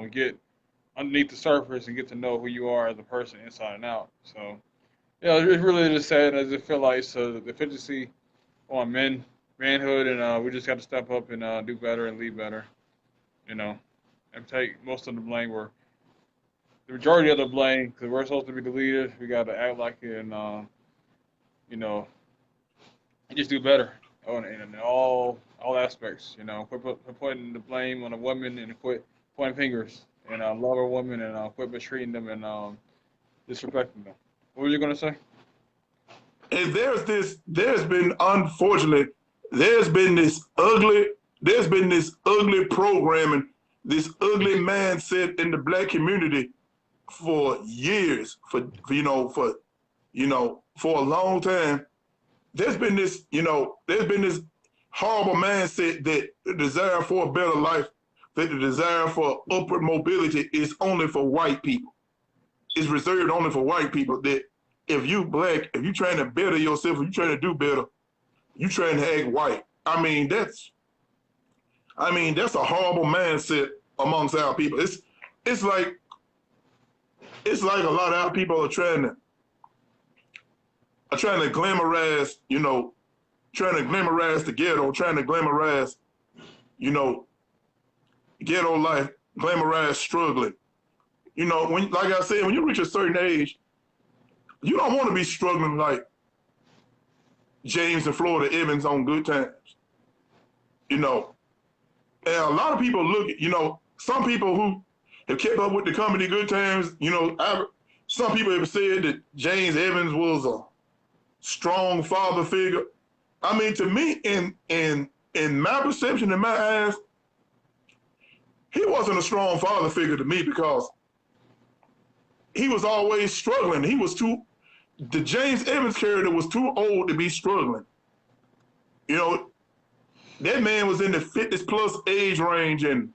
get underneath the surface and get to know who you are as a person inside and out. So, yeah, it's really just sad. I just feel like it's a deficiency on manhood, and we just got to step up and do better and lead better, and take most of the blame where the majority of the blame, because we're supposed to be the leaders. We got to act like it and, just do better in all aspects. Quit putting the blame on the women and quit pointing fingers and love our women and quit mistreating them and disrespecting them. What were you gonna say? And there's been this ugly programming, this ugly mindset in the black community for years, for a long time. There's been this horrible mindset that the desire for a better life, that the desire for upward mobility is only for white people. It's reserved only for white people. That if you black, if you trying to better yourself, if you trying to do better, you trying to act white. I mean, that's a horrible mindset amongst our people. It's like it's like a lot of our people are trying to glamorize, you know, trying to glamorize the ghetto, trying to glamorize, you know, ghetto life, glamorize struggling. You know, when like I said, when you reach a certain age, you don't want to be struggling like James and Florida Evans on Good Times. You know, and a lot of people look at, you know, some people who have kept up with the company Good Times, you know, some people have said that James Evans was a strong father figure. I mean, to me, in my perception, in my eyes, he wasn't a strong father figure to me because he was always struggling. The James Evans character was too old to be struggling. You know, that man was in the fitness plus age range and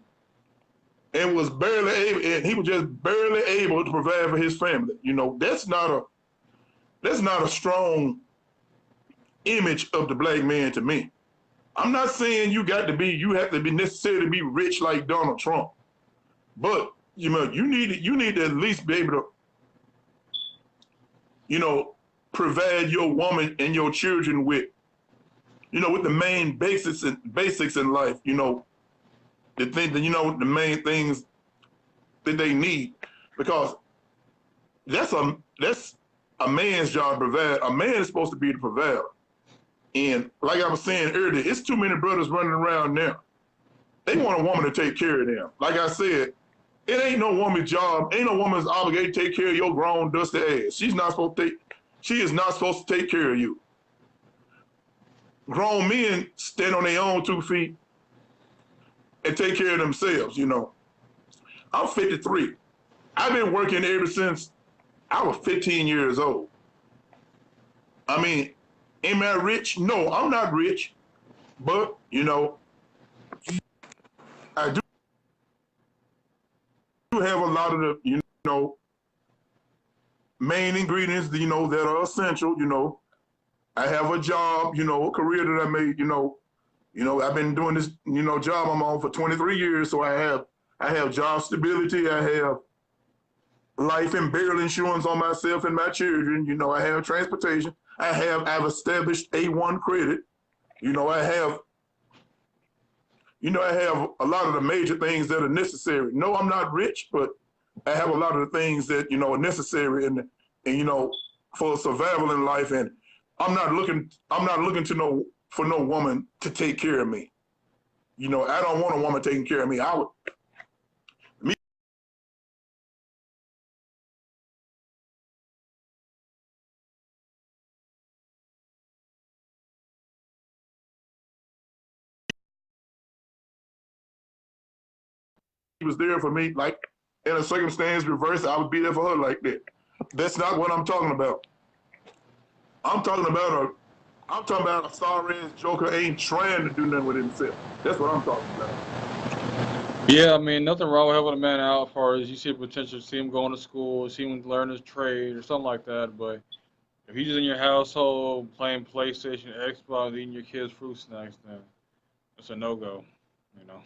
was barely able, and he was just barely able to provide for his family. You know, that's not a strong image of the black man to me. I'm not saying you have to be necessary to be rich like Donald Trump, but you know, you need to at least be able to, you know, provide your woman and your children with, you know, with the main basics in life, you know, the main things that they need, because that's a man's job to provide. A man is supposed to be the provider. And like I was saying earlier, it's too many brothers running around now. They want a woman to take care of them. Like I said, it ain't no woman's job, ain't no woman's obligated to take care of your grown dusty ass. She is not supposed to take care of you. Grown men stand on their own 2 feet and take care of themselves, you know. I'm 53. I've been working ever since I was 15 years old. I mean, am I rich? No, I'm not rich. But, you know, I do have a lot of the, you know, main ingredients, you know, that are essential, you know. I have a job, you know, a career that I made, you know, I've been doing this, you know, job I'm on for 23 years. So I have job stability. I have life and burial insurance on myself and my children. You know, I have transportation. I've established A1 credit. You know, I have a lot of the major things that are necessary. No, I'm not rich, but I have a lot of the things that, you know, are necessary and you know, for survival in life. And I'm not looking for no woman to take care of me. You know, I don't want a woman taking care of me. He was there for me, like in a circumstance reverse, I would be there for her like that. That's not what I'm talking about. I'm talking about a sorry ass joker ain't trying to do nothing with himself. That's what I'm talking about. Yeah, I mean, nothing wrong with helping a man out as far as you see potential, see him going to school, see him learn his trade or something like that. But if he's just in your household playing PlayStation, Xbox, eating your kids' fruit snacks, then it's a no-go, you know.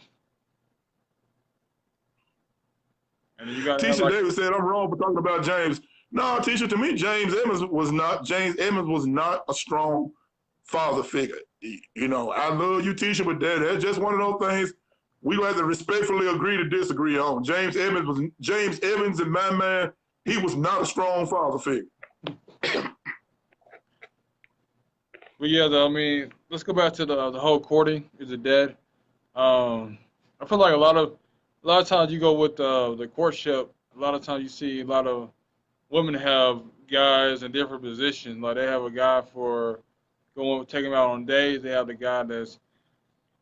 And then you got to have Tisha like, Davis said I'm wrong for talking about James. No, Tisha, to me, James Evans was not a strong father figure. You know, I love you, Tisha, but that's just one of those things we gonna have to respectfully agree to disagree on. James Evans in my mind, he was not a strong father figure. but yeah, though, I mean, let's go back to the whole courting. Is it dead? I feel like a lot of times you go with the courtship. A lot of times you see a lot of women have guys in different positions. Like they have a guy for going taking them out on dates. They have the guy that's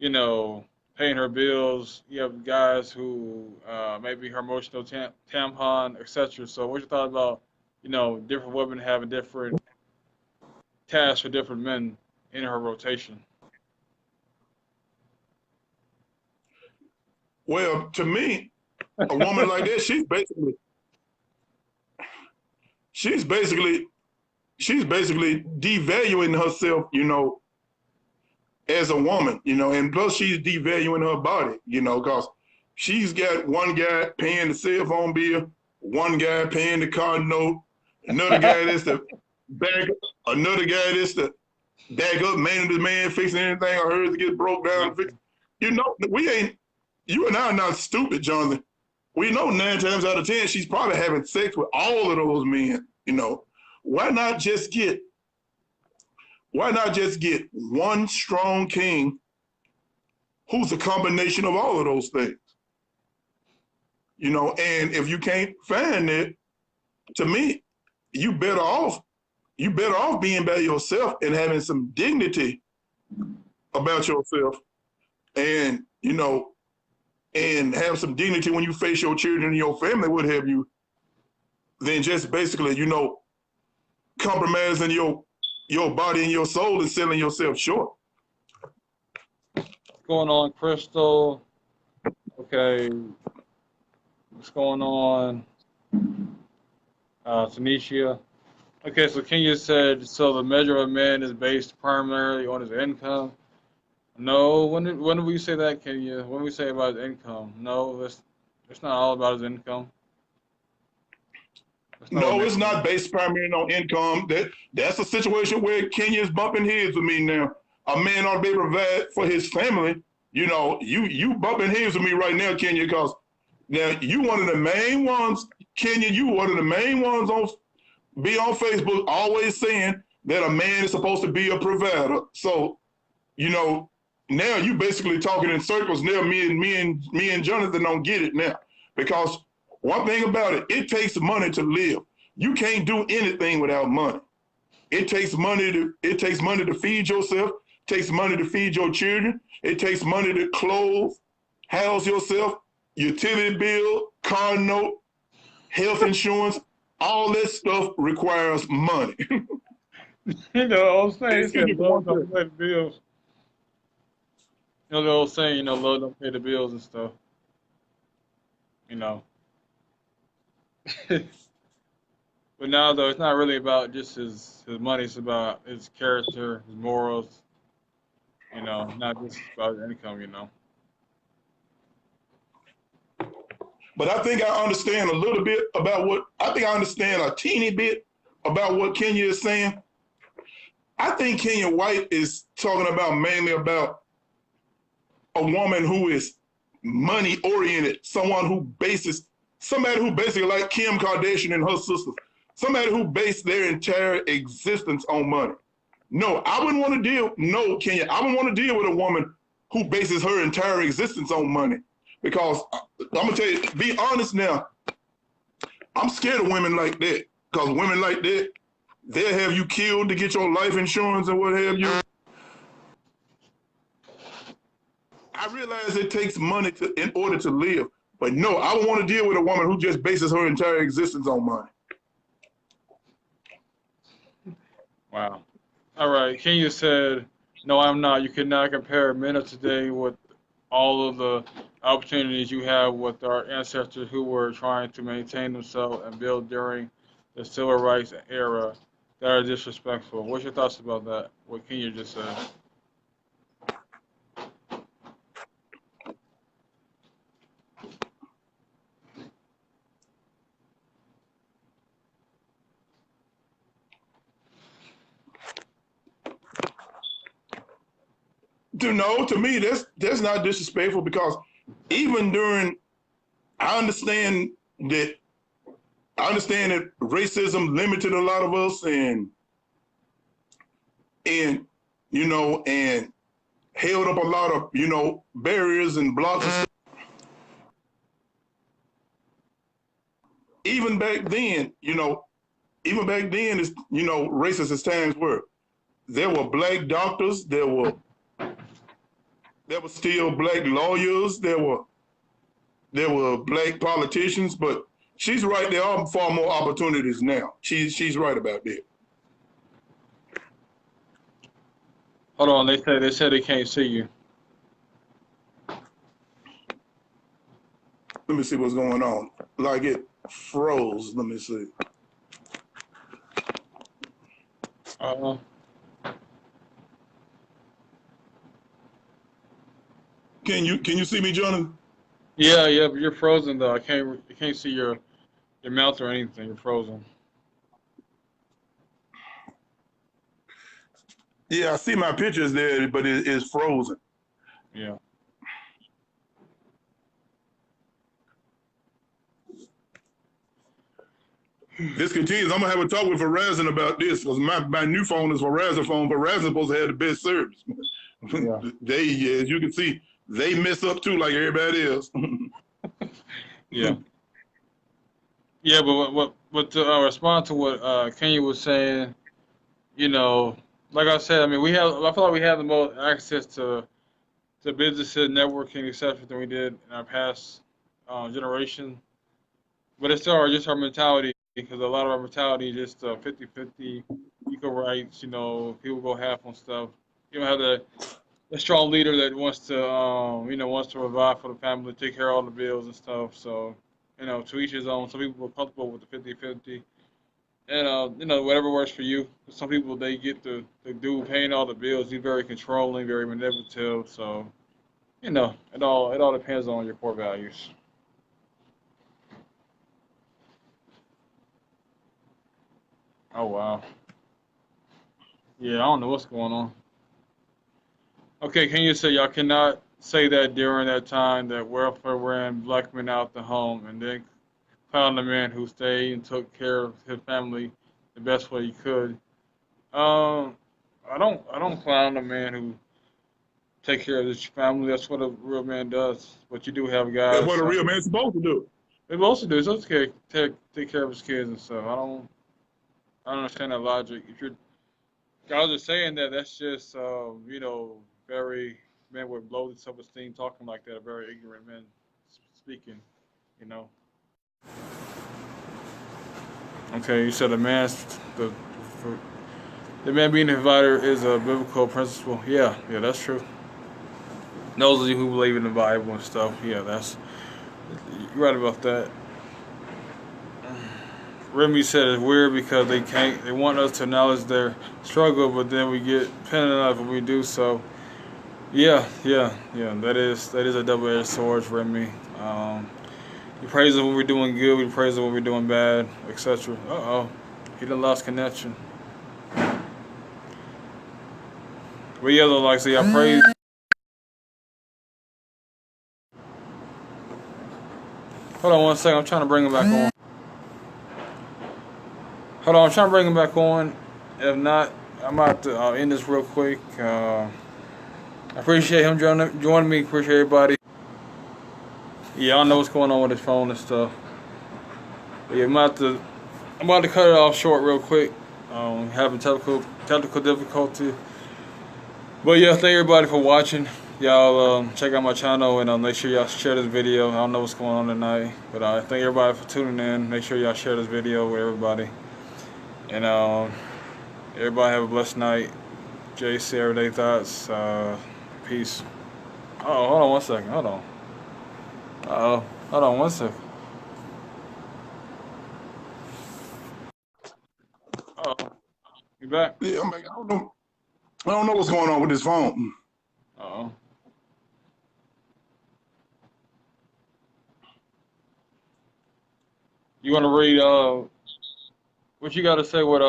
paying her bills. You have guys who maybe her emotional tampon, etc. So what's your thought about different women having different tasks for different men in her rotation? Well, to me, a woman like that, she's basically she's basically devaluing herself, as a woman, and plus she's devaluing her body, because she's got one guy paying the cell phone bill, one guy paying the car note, another guy that's the back, another guy that's the back up man to the man fixing anything or hers to get broke down. We ain't, you and I are not stupid, Jonathan. We know 9 times out of 10 she's probably having sex with all of those men. Why not just get one strong king who's a combination of all of those things? And if you can't find it, to me, you better off being by yourself and having some dignity about yourself, and and have some dignity when you face your children and your family, what have you, than just basically, compromising your body and your soul and selling yourself short. What's going on, Crystal? Okay. What's going on, Tanisha? Okay, so Kenya said, so the measure of a man is based primarily on his income. No, when did we say that, Kenya? When we say about his income? No, it's not all about his income. No, it's not based primarily on income. That's a situation where Kenya is bumping heads with me now. A man ought to be able to provide for his family. You bumping heads with me right now, Kenya, because now you one of the main ones, Kenya. You one of the main ones on Facebook, always saying that a man is supposed to be a provider. So, now you basically talking in circles. Now me and Jonathan don't get it now, because one thing about it, it takes money to live. You can't do anything without money. It takes money to feed yourself. It takes money to feed your children. It takes money to clothe, house yourself, utility bill, car note, health insurance. All that stuff requires money. You know what I'm saying? He said, love don't pay the bills. You know the old saying, love don't pay the bills and stuff. But now, though, it's not really about just his money. It's about his character, his morals. Not just about his income. But I think I understand a little bit about I understand a teeny bit about what Kenya is saying. I think Kenya White is talking about mainly about a woman who is money oriented, somebody who basically like Kim Kardashian and her sisters, somebody who based their entire existence on money. No, I wouldn't want to Kenya, I wouldn't want to deal with a woman who bases her entire existence on money. Because I'm going to tell you, be honest now, I'm scared of women like that. Because women like that, they'll have you killed to get your life insurance and what have you. I realize it takes money in order to live. But no, I don't want to deal with a woman who just bases her entire existence on money. Wow. All right. Kenya said, no, I'm not. You cannot compare men of today with all of the opportunities you have with our ancestors who were trying to maintain themselves and build during the civil rights era that are disrespectful. What's your thoughts about that? What Kenya just said? To me, that's not disrespectful, because even during, I understand that racism limited a lot of us and held up a lot of barriers and blocks. Even back then, as racist as times were, there were black doctors, there were still black lawyers, there were black politicians, but she's right. There are far more opportunities now. She's right about that. Hold on, they said they can't see you. Let me see what's going on. Like it froze. Let me see. Uh, Can you see me, Jonathan? yeah, yeah, but you're frozen though. I can't see your mouth or anything. You're frozen. Yeah, I see my pictures there, but it is frozen. Yeah. This continues. I'm gonna have a talk with Verizon about this because my new phone is Verizon phone. Verizon supposed to have the best service. Yeah. They, as you can see, they mess up too, like everybody else. Yeah. Yeah, but what to respond to what Kenya was saying, you know, like I said, I mean, I feel like we have the most access to businesses, networking, etc. than we did in our past generation. But it's still just our mentality because a lot of our mentality is just 50-50, equal rights. You know, people go half on stuff. You don't have a strong leader that wants to, wants to provide for the family, take care of all the bills and stuff. So, to each his own. Some people are comfortable with the 50-50. And whatever works for you. Some people they get the dude paying all the bills. He's very controlling, very manipulative. So it all depends on your core values. Oh wow. Yeah, I don't know what's going on. Okay, can you say y'all cannot say that during that time that welfare ran black men out the home and then found a man who stayed and took care of his family the best way he could. Um, I don't clown a man who take care of his family. That's what a real man does. But you do have That's what guys. a real man's supposed to do. They also do. It's okay. Take care of his kids and stuff. I don't understand that logic. If you're, I was just saying that that's just very men with low self-esteem talking like that. Very ignorant men speaking. You know. Okay, you said the for, the man being a provider is a biblical principle. Yeah, yeah, that's true. Those of you who believe in the Bible and stuff, yeah, you're right about that. Remy said it's weird because they want us to acknowledge their struggle, but then we get penalized when we do so. Yeah, yeah, yeah. That is a double-edged sword, Remy. We praise it when we're doing good, we praise it when we're doing bad, etc. Uh-oh, he done lost connection. But yeah, though, like I say, I praise. Hold on one second, I'm trying to bring him back on. Hold on, I'm trying to bring him back on. If not, I'm about to end this real quick. I appreciate him joining me. Appreciate everybody. Yeah, I don't know what's going on with his phone and stuff. But yeah, I'm about to cut it off short real quick. Having technical difficulty. But yeah, thank everybody for watching. Y'all check out my channel and make sure y'all share this video. I don't know what's going on tonight, but thank everybody for tuning in. Make sure y'all share this video with everybody. And everybody have a blessed night. JC Everyday Thoughts. Peace. Oh, hold on one second. Hold on. Uh-oh. Hold on one second. Uh-oh. You back? Yeah, I'm like, I don't know. I don't know what's going on with this phone. Uh-oh. You want to read what you got to say? What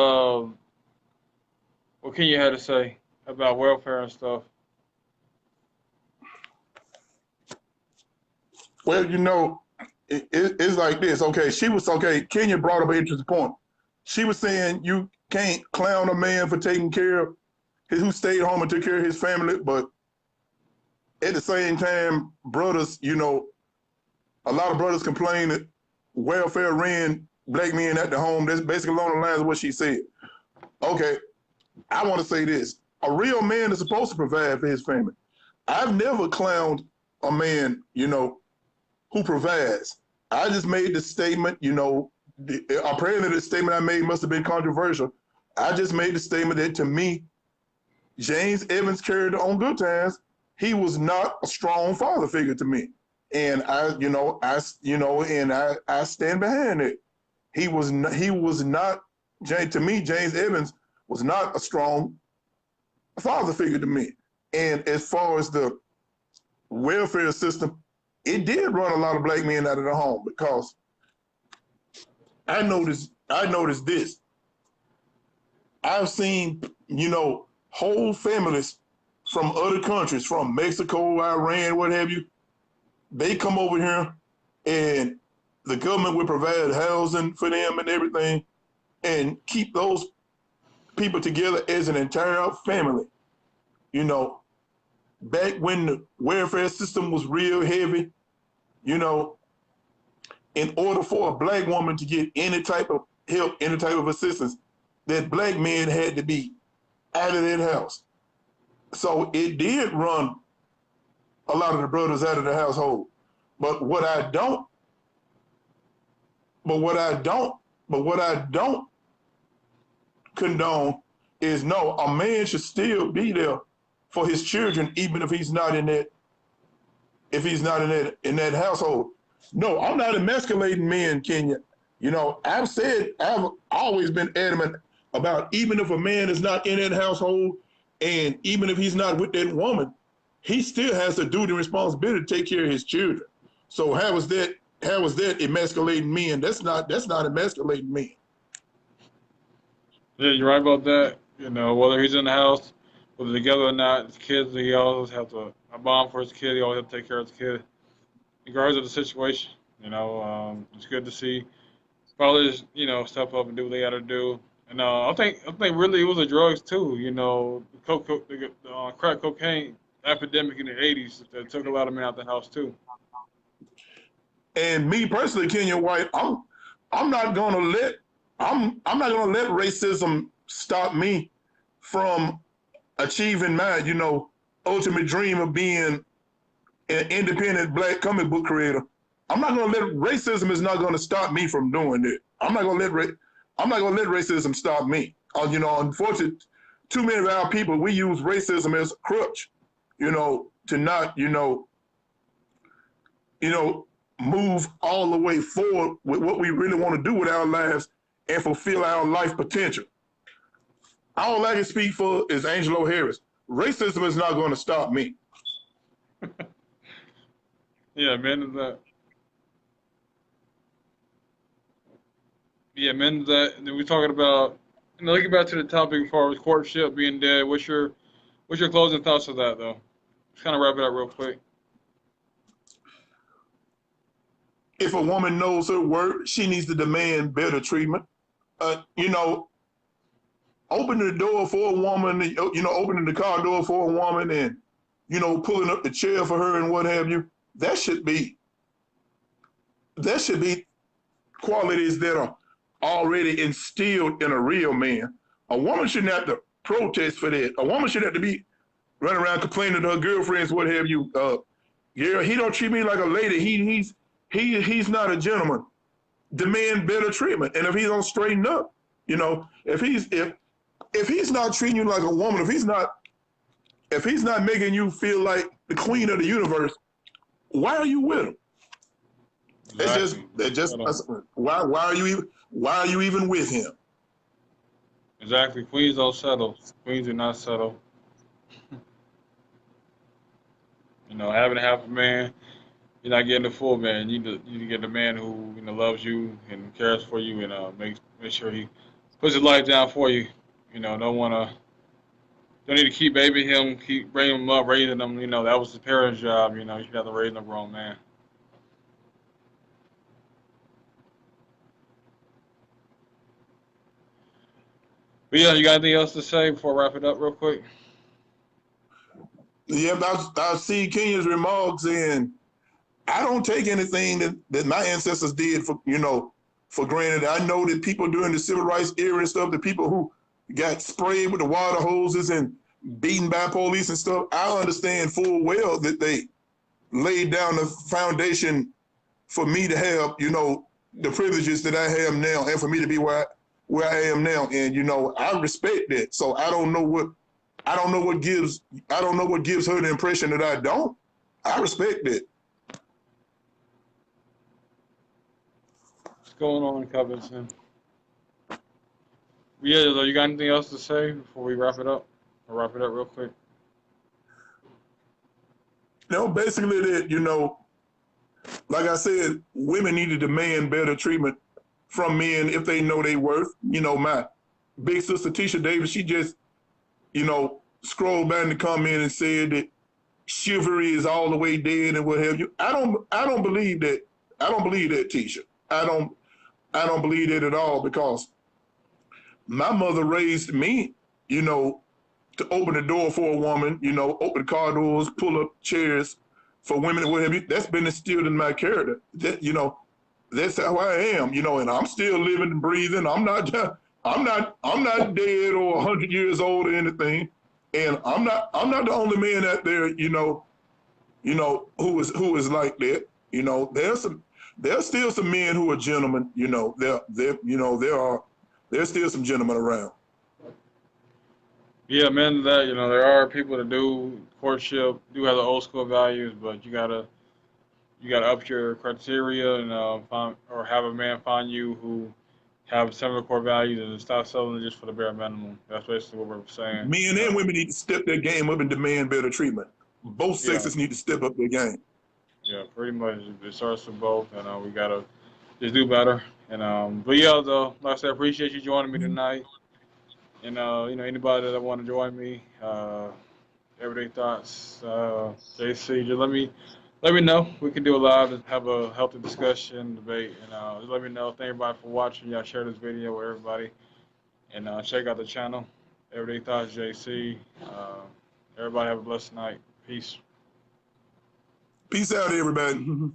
Kenya had to say about welfare and stuff? Well, it's like this. Okay, she was okay. Kenya brought up an interesting point. She was saying you can't clown a man for taking care of who stayed home and took care of his family, but at the same time, brothers, a lot of brothers complain that welfare ran black men at the home. That's basically along the lines of what she said. Okay, I want to say this. A real man is supposed to provide for his family. I've never clowned a man, who provides. I just made the statement, apparently the statement I made must have been controversial. I just made the statement that to me, James Evans carried on good times. He was not a strong father figure to me. And I stand behind it. He was not to me, James Evans was not a strong father figure to me. And as far as the welfare system, it did run a lot of black men out of the home because I noticed this. I've seen, whole families from other countries, from Mexico, Iran, what have you, they come over here and the government will provide housing for them and everything and keep those people together as an entire family. Back when the welfare system was real heavy, in order for a black woman to get any type of help, any type of assistance, that black men had to be out of that house. So it did run a lot of the brothers out of the household. But what I don't condone is no, a man should still be there for his children, even if he's not in that household. No, I'm not emasculating men, Kenya. I've always been adamant about even if a man is not in that household and even if he's not with that woman, he still has the duty and responsibility to take care of his children. So how was that emasculating men? That's not emasculating men. Yeah, you're right about that. Whether he's in the house, whether together or not, his kids, he always has a bond for his kid. He always has to take care of his kid, regardless of the situation. It's good to see fathers, step up and do what they got to do. And I think really it was the drugs too. The crack cocaine epidemic in the '80s that took a lot of men out the house too. And me personally, Kenya White, I'm not gonna let racism stop me from achieving my, ultimate dream of being an independent black comic book creator. I'm not gonna let racism is not gonna stop me from doing it. I'm not gonna let racism stop me. Unfortunately, too many of our people, we use racism as a crutch, to not, move all the way forward with what we really want to do with our lives and fulfill our life potential. All I can speak for is Angelo Harris. Racism is not going to stop me. Yeah, men that. Yeah, men that. And then we're talking about. Looking back to the topic as far as courtship being dead. What's your closing thoughts of that though? Just kind of wrap it up real quick. If a woman knows her worth, she needs to demand better treatment. Opening the door for a woman, opening the car door for a woman and, pulling up the chair for her and what have you, that should be qualities that are already instilled in a real man. A woman shouldn't have to protest for that. A woman shouldn't have to be running around complaining to her girlfriends, what have you. Yeah, he don't treat me like a lady. He's not a gentleman. Demand better treatment. And if he don't straighten up, if he's not treating you like a woman, if he's not making you feel like the queen of the universe, why are you with him? Exactly. Why are you even with him? Exactly. Queens don't settle. Queens do not settle. Having half a man, you're not getting the full man. You need to get a man who loves you and cares for you and make sure he puts his life down for you. Don't need to keep babying him, keep bringing him up, raising him. That was the parents' job. You should have to raise a grown man. But yeah, you got anything else to say before I wrap it up real quick? Yeah, I see Kenya's remarks, and I don't take anything that my ancestors did for granted. I know that people during the civil rights era and stuff, the people who got sprayed with the water hoses and beaten by police and stuff, I understand full well that they laid down the foundation for me to have, the privileges that I have now and for me to be where I am now. And, I respect that. So I don't know what gives her the impression that I don't. I respect that. What's going on, Covington? Yeah, so you got anything else to say before we wrap it up? I'll wrap it up real quick. Basically that, like I said, women need to demand better treatment from men if they know they worth. My big sister Tisha Davis, she just, scrolled back in the comment and said that chivalry is all the way dead and what have you. I don't believe that. I don't believe that, Tisha. I don't believe that at all because my mother raised me, you know, to open the door for a woman, open car doors, pull up chairs for women and what have you. That's been instilled in my character. That's how I am, and I'm still living and breathing. I'm not dead or 100 years old or anything. And I'm not the only man out there, who is like that. There's still some men who are gentlemen, there's still some gentlemen around. Yeah, man, that there are people that do courtship, do have the old school values, but you gotta up your criteria and find or have a man find you who have similar core values and stop selling it just for the bare minimum. That's basically what we're saying. Men and women need to step their game up and demand better treatment. Both Yeah, sexes need to step up their game. yeah, pretty much. It starts with both, and we gotta just do better. And but yeah, though, like I said, I appreciate you joining me tonight. And anybody that want to join me, everyday thoughts, JC, just let me know. We can do a live and have a healthy discussion, debate, and just let me know. Thank everybody for watching. Y'all share this video with everybody, and check out the channel. Everyday thoughts, JC. Everybody have a blessed night. Peace. Peace out, everybody.